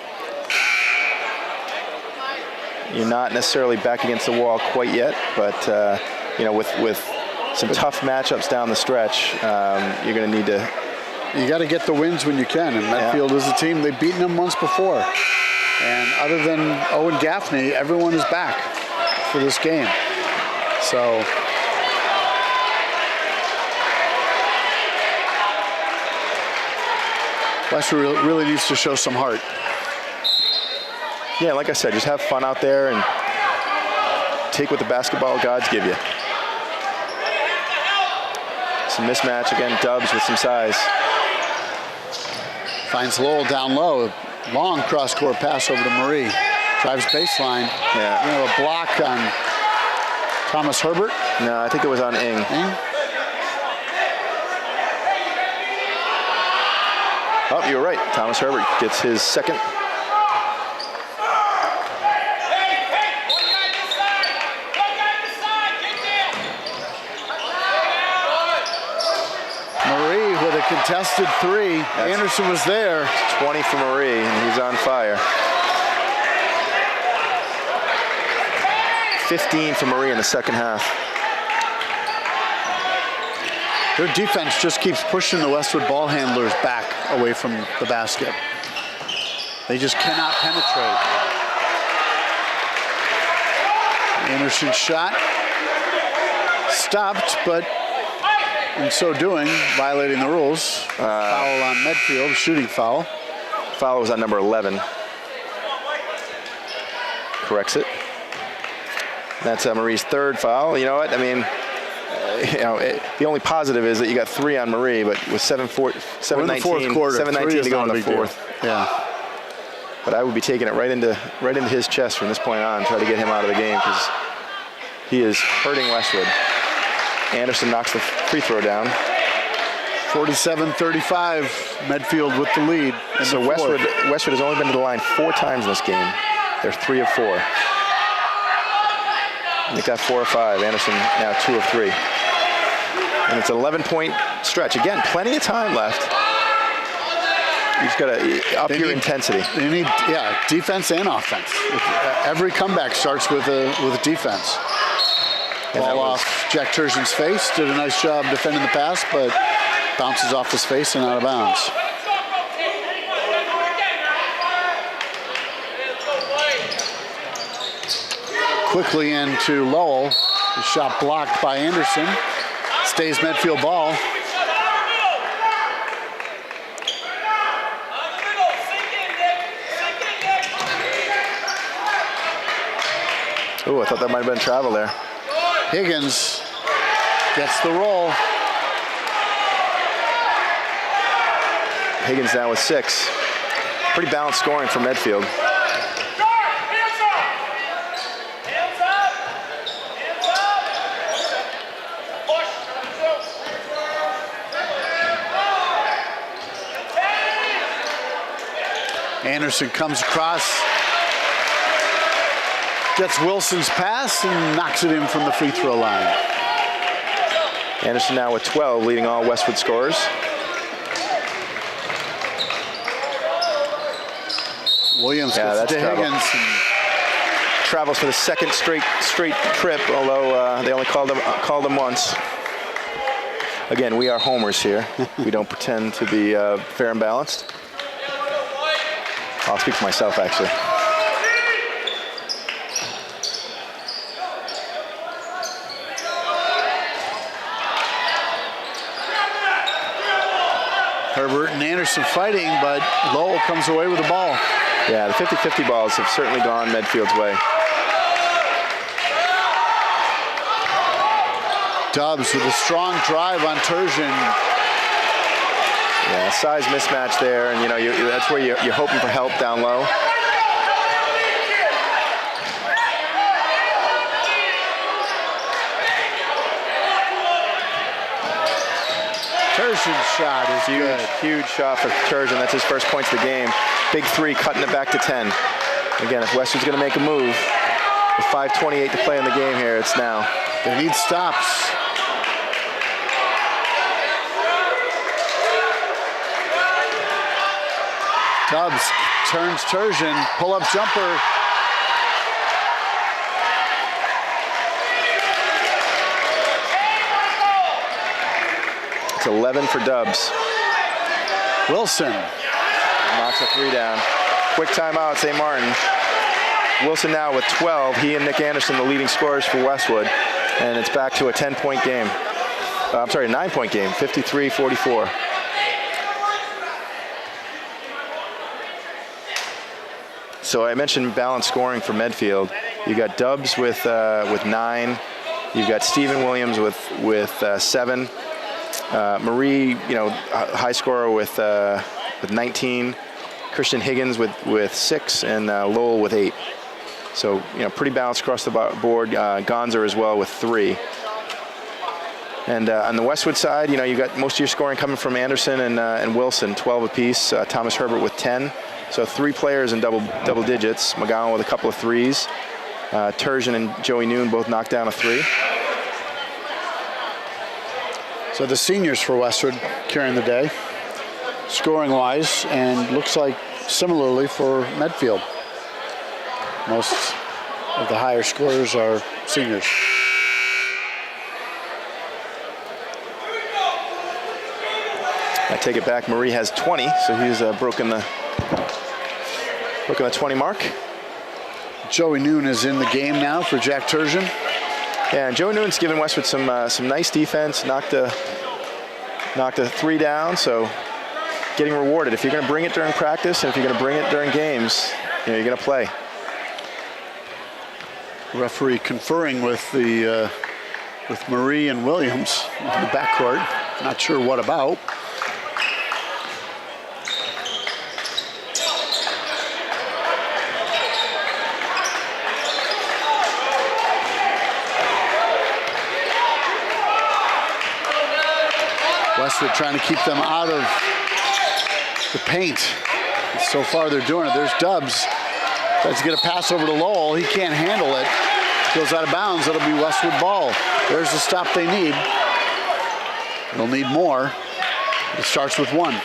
You're not necessarily back against the wall quite yet, but, with some tough matchups down the stretch, you're going to need to. You got to get the wins when you can, and Medfield is a team, they've beaten them once before. And other than Owen Gaffney, everyone is back for this game. So Westwood really needs to show some heart. Yeah, like I said, just have fun out there and take what the basketball gods give you. Some mismatch again, Dubs with some size. Finds Lowell down low. Long cross-court pass over to Marie. Drives baseline. Yeah. We have a block on Thomas Herbert. No, I think it was on Ing. Oh, you're right. Thomas Herbert gets his second. Marie with a contested three. Anderson was there. 20 for Marie, and he's on fire. 15 for Marie in the second half. Their defense just keeps pushing the Westwood ball handlers back away from the basket. They just cannot penetrate. Anderson's shot stopped, but in so doing, violating the rules. Foul on Medfield, shooting foul. Foul was on number 11. Corrects it. That's Marie's third foul. You know what? I mean, the only positive is that you got 3 on Marie, but with 7:19 to go in the fourth. Yeah. But I would be taking it right into his chest from this point on, try to get him out of the game because he is hurting Westwood. Anderson knocks the free throw down. 47-35, Medfield with the lead. So Westwood has only been to the line 4 times in this game. They're 3 of 4. Make that 4 of 5. Anderson now 2 of 3. And it's an 11-point stretch. Again, plenty of time left. You just got to up your intensity. They need, defense and offense. Every comeback starts with a defense. Ball off Jack Turgeon's face. Did a nice job defending the pass, but bounces off his face and out of bounds. quickly into Lowell. The shot blocked by Anderson. Stays Medfield ball. Ooh, I thought that might have been travel there. Higgins gets the roll. Higgins now with 6. Pretty balanced scoring from Medfield. Anderson comes across, gets Wilson's pass and knocks it in from the free throw line. Anderson now with 12, leading all Westwood scorers. Williams Yeah, gets that's to trouble. Higgins. Travels for the second straight trip, although they only called him once. Again, we are homers here. We don't pretend to be fair and balanced. I'll speak for myself, actually. Herbert and Anderson fighting, but Lowell comes away with the ball. Yeah, the 50-50 balls have certainly gone Medfield's way. Dubs with a strong drive on Turgeon. Yeah, size mismatch there, and that's where you're hoping for help down low. Turgeon's shot is good. Huge shot for Turgeon. That's his first points of the game. Big 3, cutting it back to 10. Again, if Westwood's going to make a move, with 5:28 to play in the game here, it's now. They need stops. Dubs turns Turgeon, pull-up jumper. It's 11 for Dubs. Wilson. Knocks a 3 down. Quick timeout, St. Martin. Wilson now with 12. He and Nick Anderson, the leading scorers for Westwood. And it's back to a 10-point game. I'm sorry, a 9-point game, 53-44. So I mentioned balanced scoring for Medfield. You got Dubs with 9. You've got Stephen Williams with 7. Marie, high scorer with 19. Christian Higgins with 6, and Lowell with 8. So pretty balanced across the board. Gonzer as well with 3. And on the Westwood side, you got most of your scoring coming from Anderson and Wilson, 12 apiece. Thomas Herbert with 10. So 3 players in double digits. McGowan with a couple of 3s. Turgeon and Joey Noon both knocked down a 3. So the seniors for Westwood carrying the day, scoring-wise, and looks like similarly for Medfield. Most of the higher scorers are seniors. I take it back. Marie has 20, so he's broken the 20 mark. Joey Noon is in the game now for Jack Turgeon. Yeah, and Joey Noon's given Westwood some nice defense. Knocked a 3 down. So getting rewarded. If you're going to bring it during practice, and if you're going to bring it during games, you're going to play. Referee conferring with with Marie and Williams in the backcourt. Not sure what about. Westwood trying to keep them out of the paint. So far they're doing it. There's Dubs. Tries to get a pass over to Lowell. He can't handle it. Goes out of bounds. It'll be Westwood ball. There's the stop they need. They'll need more. It starts with 1.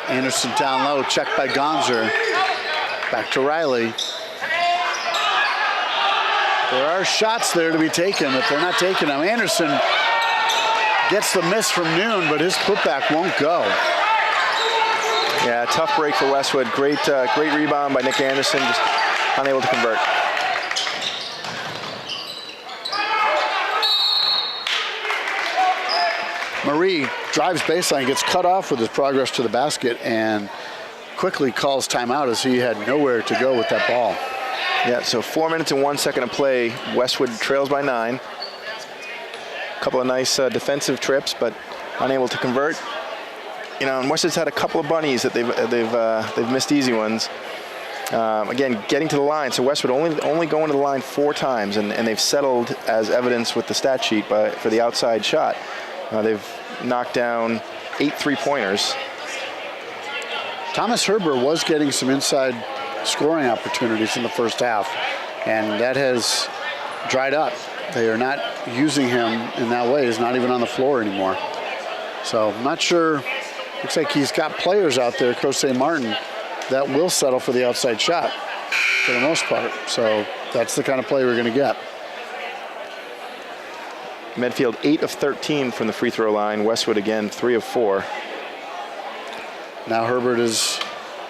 Anderson down low. Checked by Gonzer. Back to Riley. There are shots there to be taken, but they're not taking them. Anderson gets the miss from Noon, but his putback won't go. Yeah, tough break for Westwood. Great rebound by Nick Anderson, just unable to convert. Marie drives baseline, gets cut off with his progress to the basket, and quickly calls timeout as he had nowhere to go with that ball. Yeah, so 4 minutes and 1 second to play. Westwood trails by 9. A couple of nice defensive trips, but unable to convert. You know, and Westwood's had a couple of bunnies that they've missed easy ones. Again, getting to the line. So Westwood only going to the line 4 times, and they've settled, as evidenced with the stat sheet, for the outside shot. They've knocked down 8 3-pointers. Thomas Herbert was getting some inside scoring opportunities in the first half, and that has dried up. They are not using him in that way. He's not even on the floor anymore. So I'm not sure. Looks like he's got players out there, Coach St. Martin, that will settle for the outside shot for the most part. So that's the kind of play we're going to get. Medfield 8 of 13 from the free throw line. Westwood again 3 of 4. Now Herbert is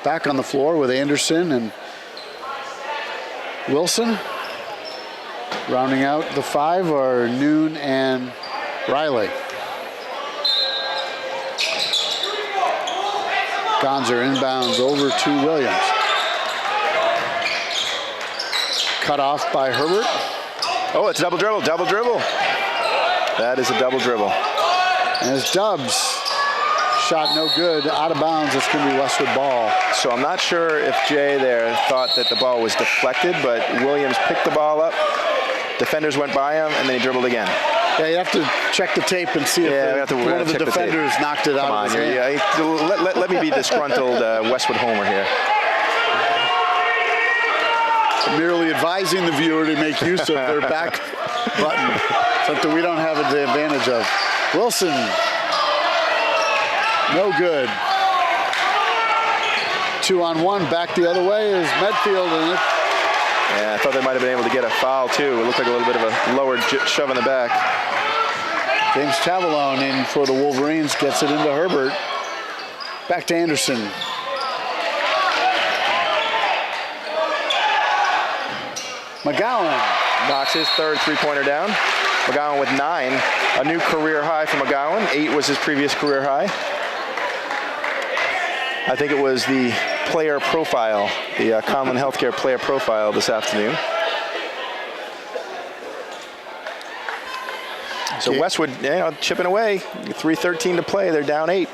back on the floor with Anderson and Wilson. Rounding out the 5 are Noon and Riley. Gonzer inbounds over to Williams. Cut off by Herbert. Oh, it's a double dribble. That is a double dribble. And as Dubs shot no good, out of bounds, it's going to be Westwood ball. So I'm not sure if Jay there thought that the ball was deflected, but Williams picked the ball up. Defenders went by him, and then he dribbled again. Yeah, you have to check the tape and see if one of the defenders knocked it out of his hand. Yeah, let me be disgruntled Westwood homer here. Merely advising the viewer to make use of their back button, something we don't have the advantage of. Wilson, no good. 2-on-1, back the other way is Medfield, and yeah, I thought they might have been able to get a foul too. It looked like a little bit of a lowered shove in the back. James Tavalone in for the Wolverines, gets it into Herbert. Back to Anderson. McGowan knocks his third 3-pointer down. McGowan with 9, a new career high for McGowan. 8 was his previous career high. I think it was the player profile, the Conlon Healthcare player profile this afternoon. So Westwood, chipping away. 3:13 to play. They're down 8.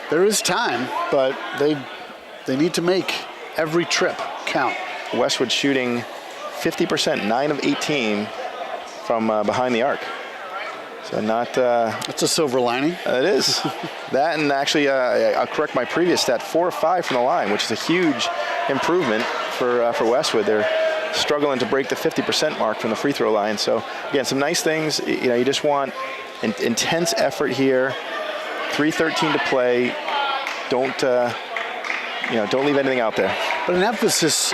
There is time, but they need to make every trip count. Westwood shooting 50%, 9 of 18 from behind the arc. So not. That's a silver lining. It is. That, and actually, I'll correct my previous stat: 4 of 5 from the line, which is a huge improvement for Westwood. They're struggling to break the 50% mark from the free throw line. So again, some nice things. You just want intense effort here. 3:13 to play. Don't leave anything out there. But an emphasis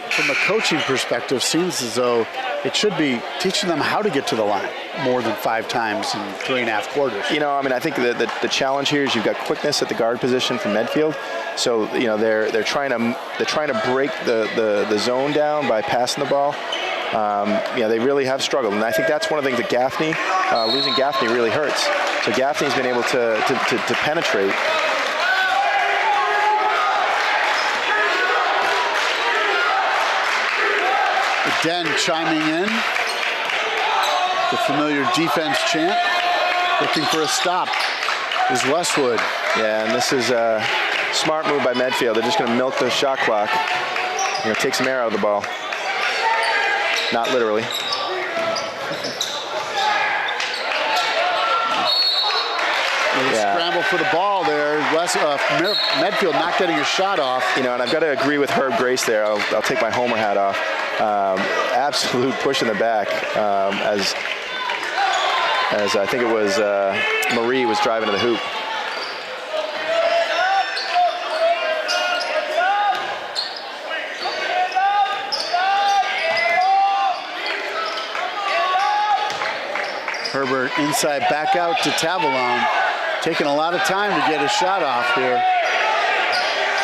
from a coaching perspective seems as though it should be teaching them how to get to the line more than 5 times in 3.5 quarters. I think the challenge here is you've got quickness at the guard position from Medfield. So they're trying to break the zone down by passing the ball. They really have struggled, and I think that's one of the things that Gaffney, losing Gaffney really hurts. So Gaffney's been able to penetrate. Again, chiming in, the familiar defense chant, looking for a stop, is Westwood. Yeah, and this is a smart move by Medfield. They're just going to milk the shot clock. Take some air out of the ball. Not literally. Scramble for the ball there. Medfield not getting a shot off. And I've got to agree with Herb Grace there. I'll take my homer hat off. Absolute push in the back as I think it was Marie was driving to the hoop. Herbert inside, back out to Tavalone. Taking a lot of time to get his shot off here.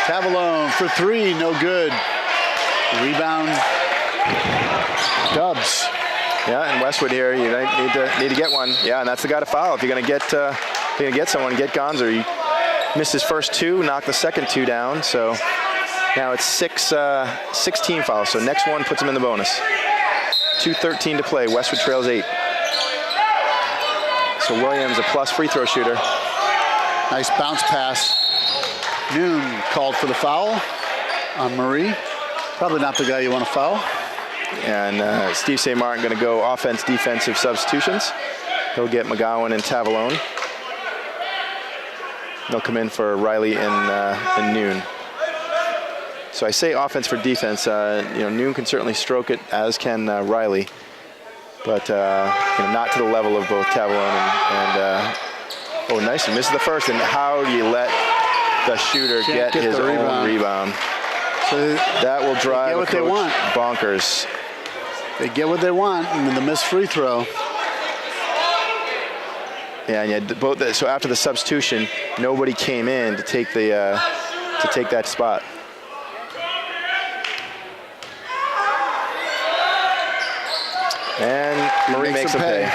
Tavalone for three, no good. Rebound, Dubs. Yeah, and Westwood here, you need to get one. Yeah, and that's the guy to foul. If you're gonna get someone, get Gonzer. He missed his first two, knocked the second two down. So now it's 16 fouls. So next one puts him in the bonus. 2:13 to play. Westwood trails 8. So Williams, a plus free throw shooter. Nice bounce pass. Noon called for the foul on Marie. Probably not the guy you want to foul. And Steve St. Martin going to go offense, defensive substitutions. He'll get McGowan and Tavalone. They'll come in for Riley and Noon. So I say offense for defense. Noon can certainly stroke it, as can Riley, but not to the level of both Tavalone and oh, nice. He misses the first. And how do you let the shooter get his own rebound? So that will drive what they want. Bonkers. They get what they want, and the missed free throw. Yeah, and both. So after the substitution, nobody came in to take that spot. And Marie makes a pay.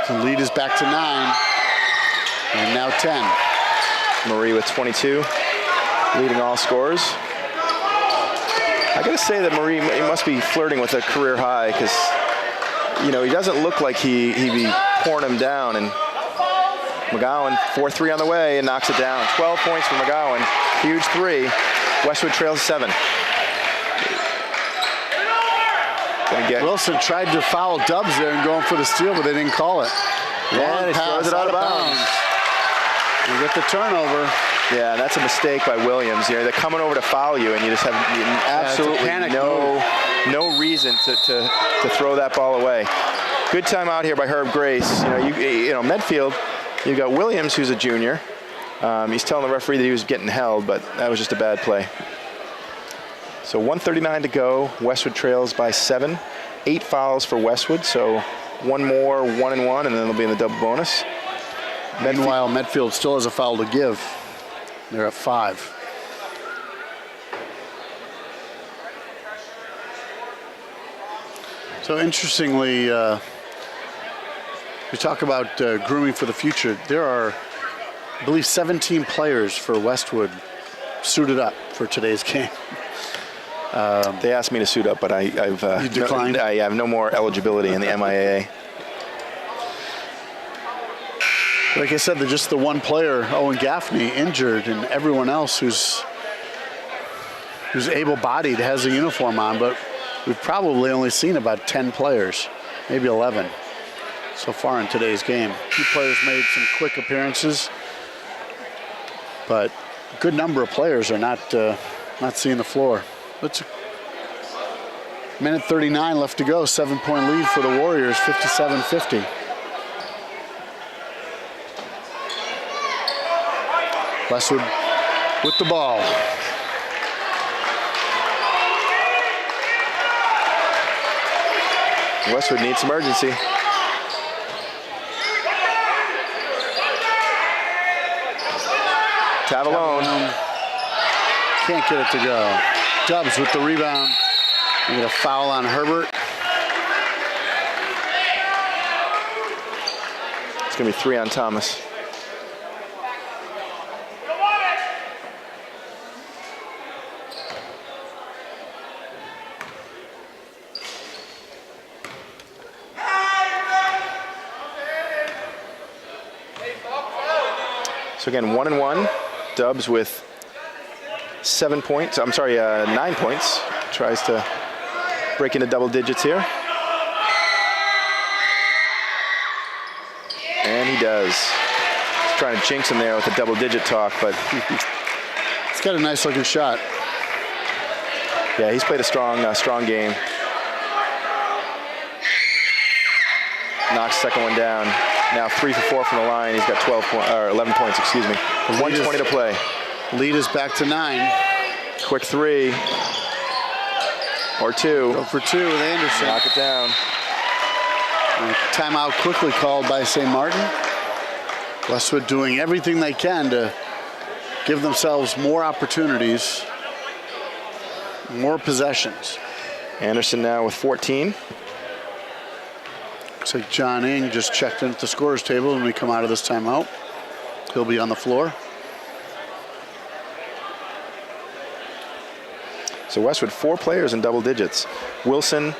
The lead is back to 9, and now 10. Marie with 22, leading all scorers. I gotta say that Marie must be flirting with a career high, because he doesn't look like he'd be pouring him down. And McGowan, 4-3 on the way, and knocks it down. 12 points for McGowan, huge three. Westwood trails 7. Wilson tried to foul Dubs there and going for the steal, but they didn't call it. Yeah, he throws it out of bounds. You get the turnover. Yeah, that's a mistake by Williams. They're coming over to foul you, and you just have absolutely no reason to throw that ball away. Good timeout here by Herb Grace. Medfield, you've got Williams, who's a junior. He's telling the referee that he was getting held, but that was just a bad play. So 1:39 to go. Westwood trails by 7. 8 fouls for Westwood, so one more, 1 and 1, and then they'll be in the double bonus. Meanwhile, Medfield still has a foul to give. They're at 5. So interestingly, we talk about grooming for the future. There are, I believe, 17 players for Westwood suited up for today's game. They asked me to suit up, but I've you declined? I have no more eligibility in the MIAA. Like I said, they're just the one player, Owen Gaffney, injured, and everyone else who's able-bodied has a uniform on, but we've probably only seen about 10 players, maybe 11 so far in today's game. 2 players made some quick appearances, but a good number of players are not seeing the floor. It's a minute 39 left to go. 7-point lead for the Warriors, 57-50. Westwood with the ball. Westwood needs some urgency. Tavalone. Can't get it to go. Dubs with the rebound. We get a foul on Herbert. It's going to be 3 on Thomas. So again, 1 and 1. Dubs with 7 points. I'm sorry, 9 points. Tries to break into double digits here. And he does. He's trying to jinx him there with a double-digit talk, but it's got a nice looking shot. Yeah, he's played a strong game. Knocks second one down. Now 3 for 4 from the line. He's got 11 points, excuse me. 1:20 to play. Lead is back to 9. Quick 3. or two. Go for two with Anderson. Knock it down. And timeout quickly called by St. Martin. Westwood doing everything they can to give themselves more opportunities, more possessions. Anderson now with 14. Looks like John Ing just checked in at the scorer's table when we come out of this timeout. He'll be on the floor. So Westwood, 4 players in double digits. Wilson,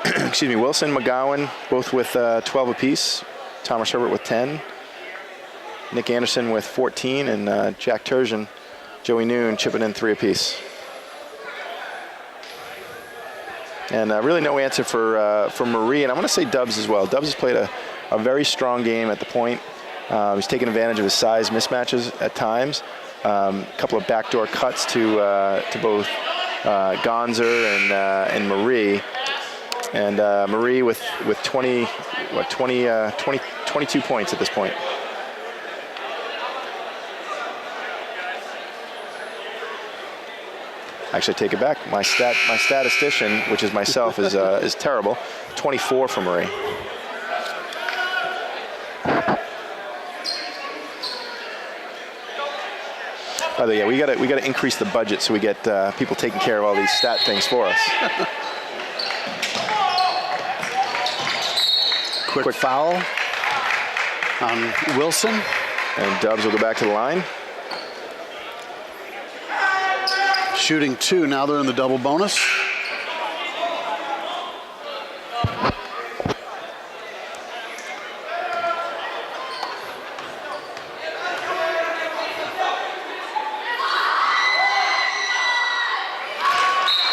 Wilson, McGowan, both with 12 apiece. Thomas Herbert with 10. Nick Anderson with 14, and Jack Turgeon, Joey Noon chipping in 3 apiece. And really no answer for Marie, and I'm going to say Dubs as well. Dubs has played a very strong game at the point. He's taken advantage of his size mismatches at times. A couple of backdoor cuts to both Gonzer and Marie. And Marie with 22 points at this point. Actually, I take it back. My statistician, which is myself, is terrible. 24 for Marie. By the way, yeah, we gotta increase the budget so we get people taking care of all these stat things for us. Quick foul on Wilson. And Dubs will go back to the line. Shooting 2, now they're in the double bonus.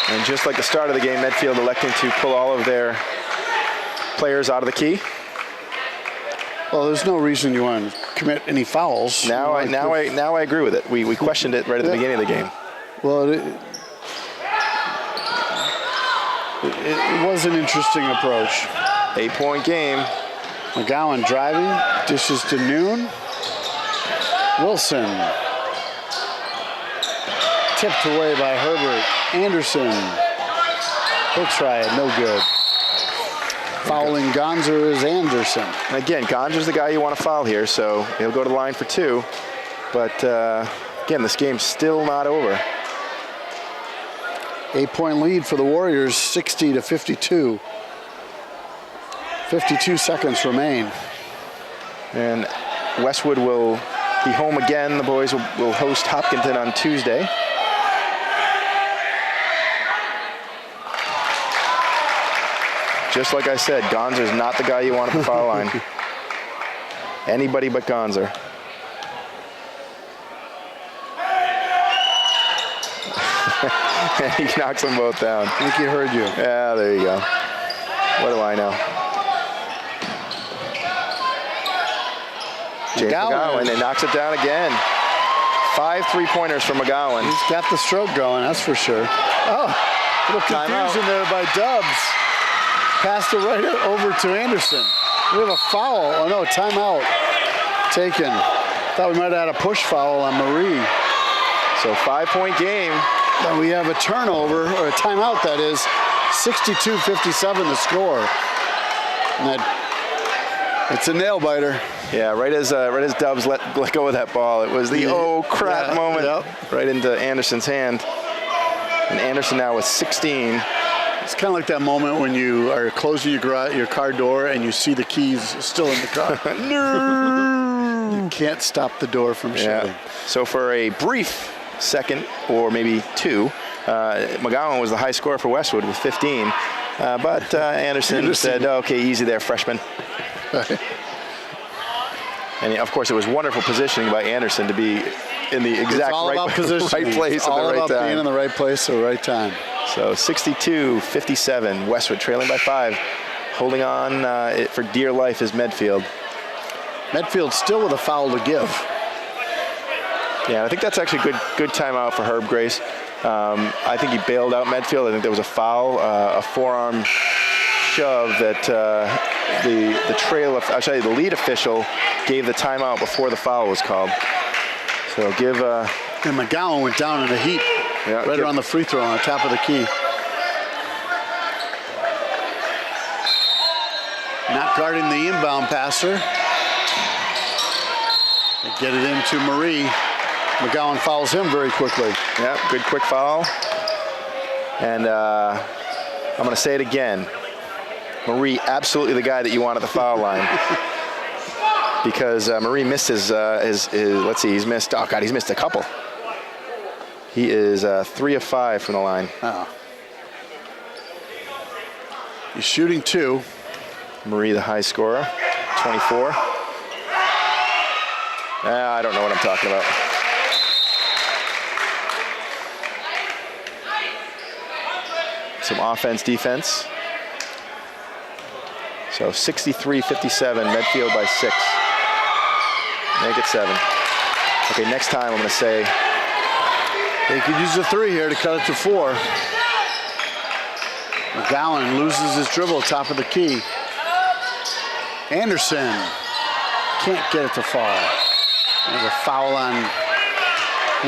And just like the start of the game, Medfield electing to pull all of their players out of the key. Well, there's no reason you want to commit any fouls. Now I agree with it. We questioned it right at the beginning of the game. Well, it was an interesting approach. 8-point game. McGowan driving, dishes to Noon. Wilson. Tipped away by Herbert. Anderson. He'll try it, no good. Fouling Gonzer is Anderson. And again, Gonzer's the guy you want to foul here, so he'll go to the line for 2. But again, this game's still not over. 8-point lead for the Warriors, 60-52. 52 seconds remain. And Westwood will be home again. The boys will host Hopkinton on Tuesday. Just like I said, Gonzer's not the guy you want at the foul line. Anybody but Gonzer. And he knocks them both down. I think he heard you. Yeah, there you go. What do I know? James McGowan, and knocks it down again. 5 3-pointers for McGowan. He's got the stroke going, that's for sure. Oh, a little confusion there by Dubs. Passed it right over to Anderson. We have a foul. Oh no, timeout taken. Thought we might have had a push foul on Marie. So 5-point game. Then we have a turnover, or a timeout that is. 62-57 the score. And that, it's a nail biter. Yeah, right as Dubs let go of that ball, it was the oh crap moment right into Anderson's hand. And Anderson now with 16. It's kind of like that moment when you are closing your car door and you see the keys still in the car. No! You can't stop the door from shutting. So for a brief second, or maybe 2, McGowan was the high scorer for Westwood with 15. But Anderson said, okay, easy there, freshman. And of course, it was wonderful positioning by Anderson to be in the exact right place it's at the right time. All about being in the right place at the right time. So 62-57, Westwood trailing by 5. Holding on for dear life is Medfield. Medfield still with a foul to give. Yeah, I think that's actually good timeout for Herb Grace. I think he bailed out Medfield. I think there was a foul, a forearm shove that the lead official gave the timeout before the foul was called. So give. And McGowan went down in a heap, right around the free throw on the top of the key. not guarding the inbound passer. They get it into Marie. McGowan fouls him very quickly. Yep, good quick foul. And I'm going to say it again. Marie, absolutely the guy that you want at the foul line. Because Marie missed his, let's see, he's missed a couple. He is 3 of 5 from the line. Oh. He's shooting 2. Marie, the high scorer, 24. I don't know what I'm talking about. Some offense, defense. So 63-57, Medfield by 6. Make it 7. Okay, next time I'm going to say. They could use a 3 here to cut it to 4. McGowan loses his dribble, top of the key. Anderson can't get it to fall. There's a foul on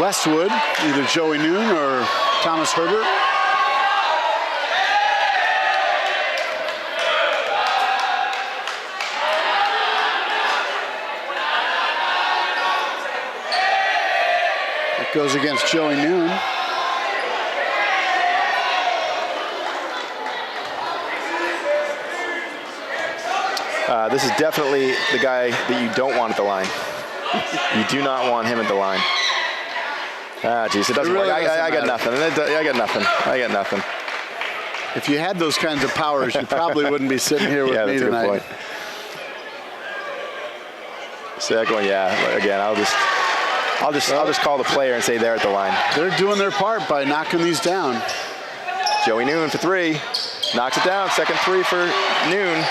Westwood, either Joey Noon or Thomas Herbert. It goes against Joey Noon. This is definitely the guy that you don't want at the line. You do not want him at the line. Geez, it doesn't work. I got nothing. I got nothing. I got nothing. If you had those kinds of powers, you probably wouldn't be sitting here with me tonight. Good point. Second one, yeah. Again, I'll just call the player and say they're at the line. They're doing their part by knocking these down. Joey Noon for 3, knocks it down. Second 3 for Noon.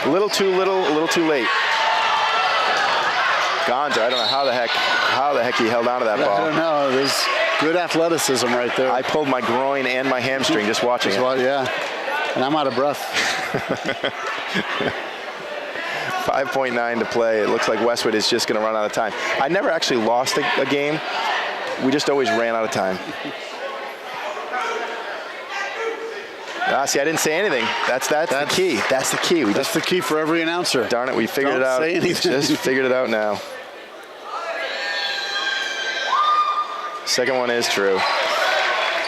A little too late. Gonza, I don't know how the heck he held on to that ball. I don't know. There's good athleticism right there. I pulled my groin and my hamstring just watching it. Well, yeah, and I'm out of breath. 5.9 to play. It looks like Westwood is just going to run out of time. I never actually lost a game. We just always ran out of time. See, I didn't say anything. That's the key. That's the key. That's the key for every announcer. Darn it, we figured it out. Don't say anything. Just figured it out now. Second one is true.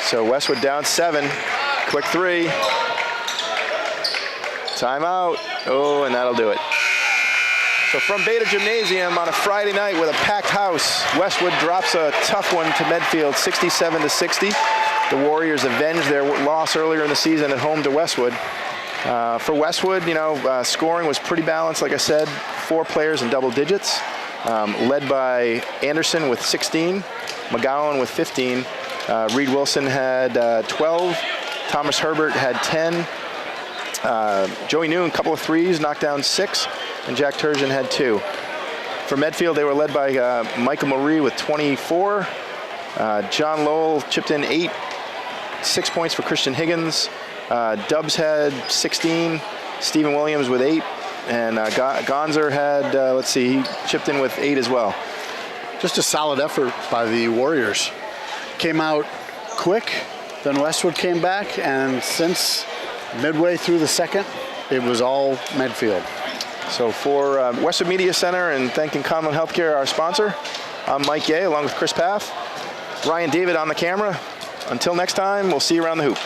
So Westwood down 7. Quick 3. Timeout. Oh, and that'll do it. So from Beta Gymnasium on a Friday night with a packed house, Westwood drops a tough one to Medfield, 67-60. The Warriors avenged their loss earlier in the season at home to Westwood. For Westwood, scoring was pretty balanced, like I said. 4 players in double digits, led by Anderson with 16, McGowan with 15. Reed Wilson had 12. Thomas Herbert had 10. Joey Noon, a couple of threes, knocked down 6, and Jack Turgeon had 2. For Medfield, they were led by Michael Marie with 24. John Lowell chipped in 8. 6 points for Christian Higgins. Dubs had 16. Stephen Williams with 8. And Gonzer had, he chipped in with 8 as well. Just a solid effort by the Warriors. Came out quick, then Westwood came back, and since midway through the second, it was all Medfield. So for Westwood Media Center and thanking Conlon Healthcare, our sponsor, I'm Mike Yeh along with Chris Paff. Ryan David on the camera. Until next time, we'll see you around the hoop.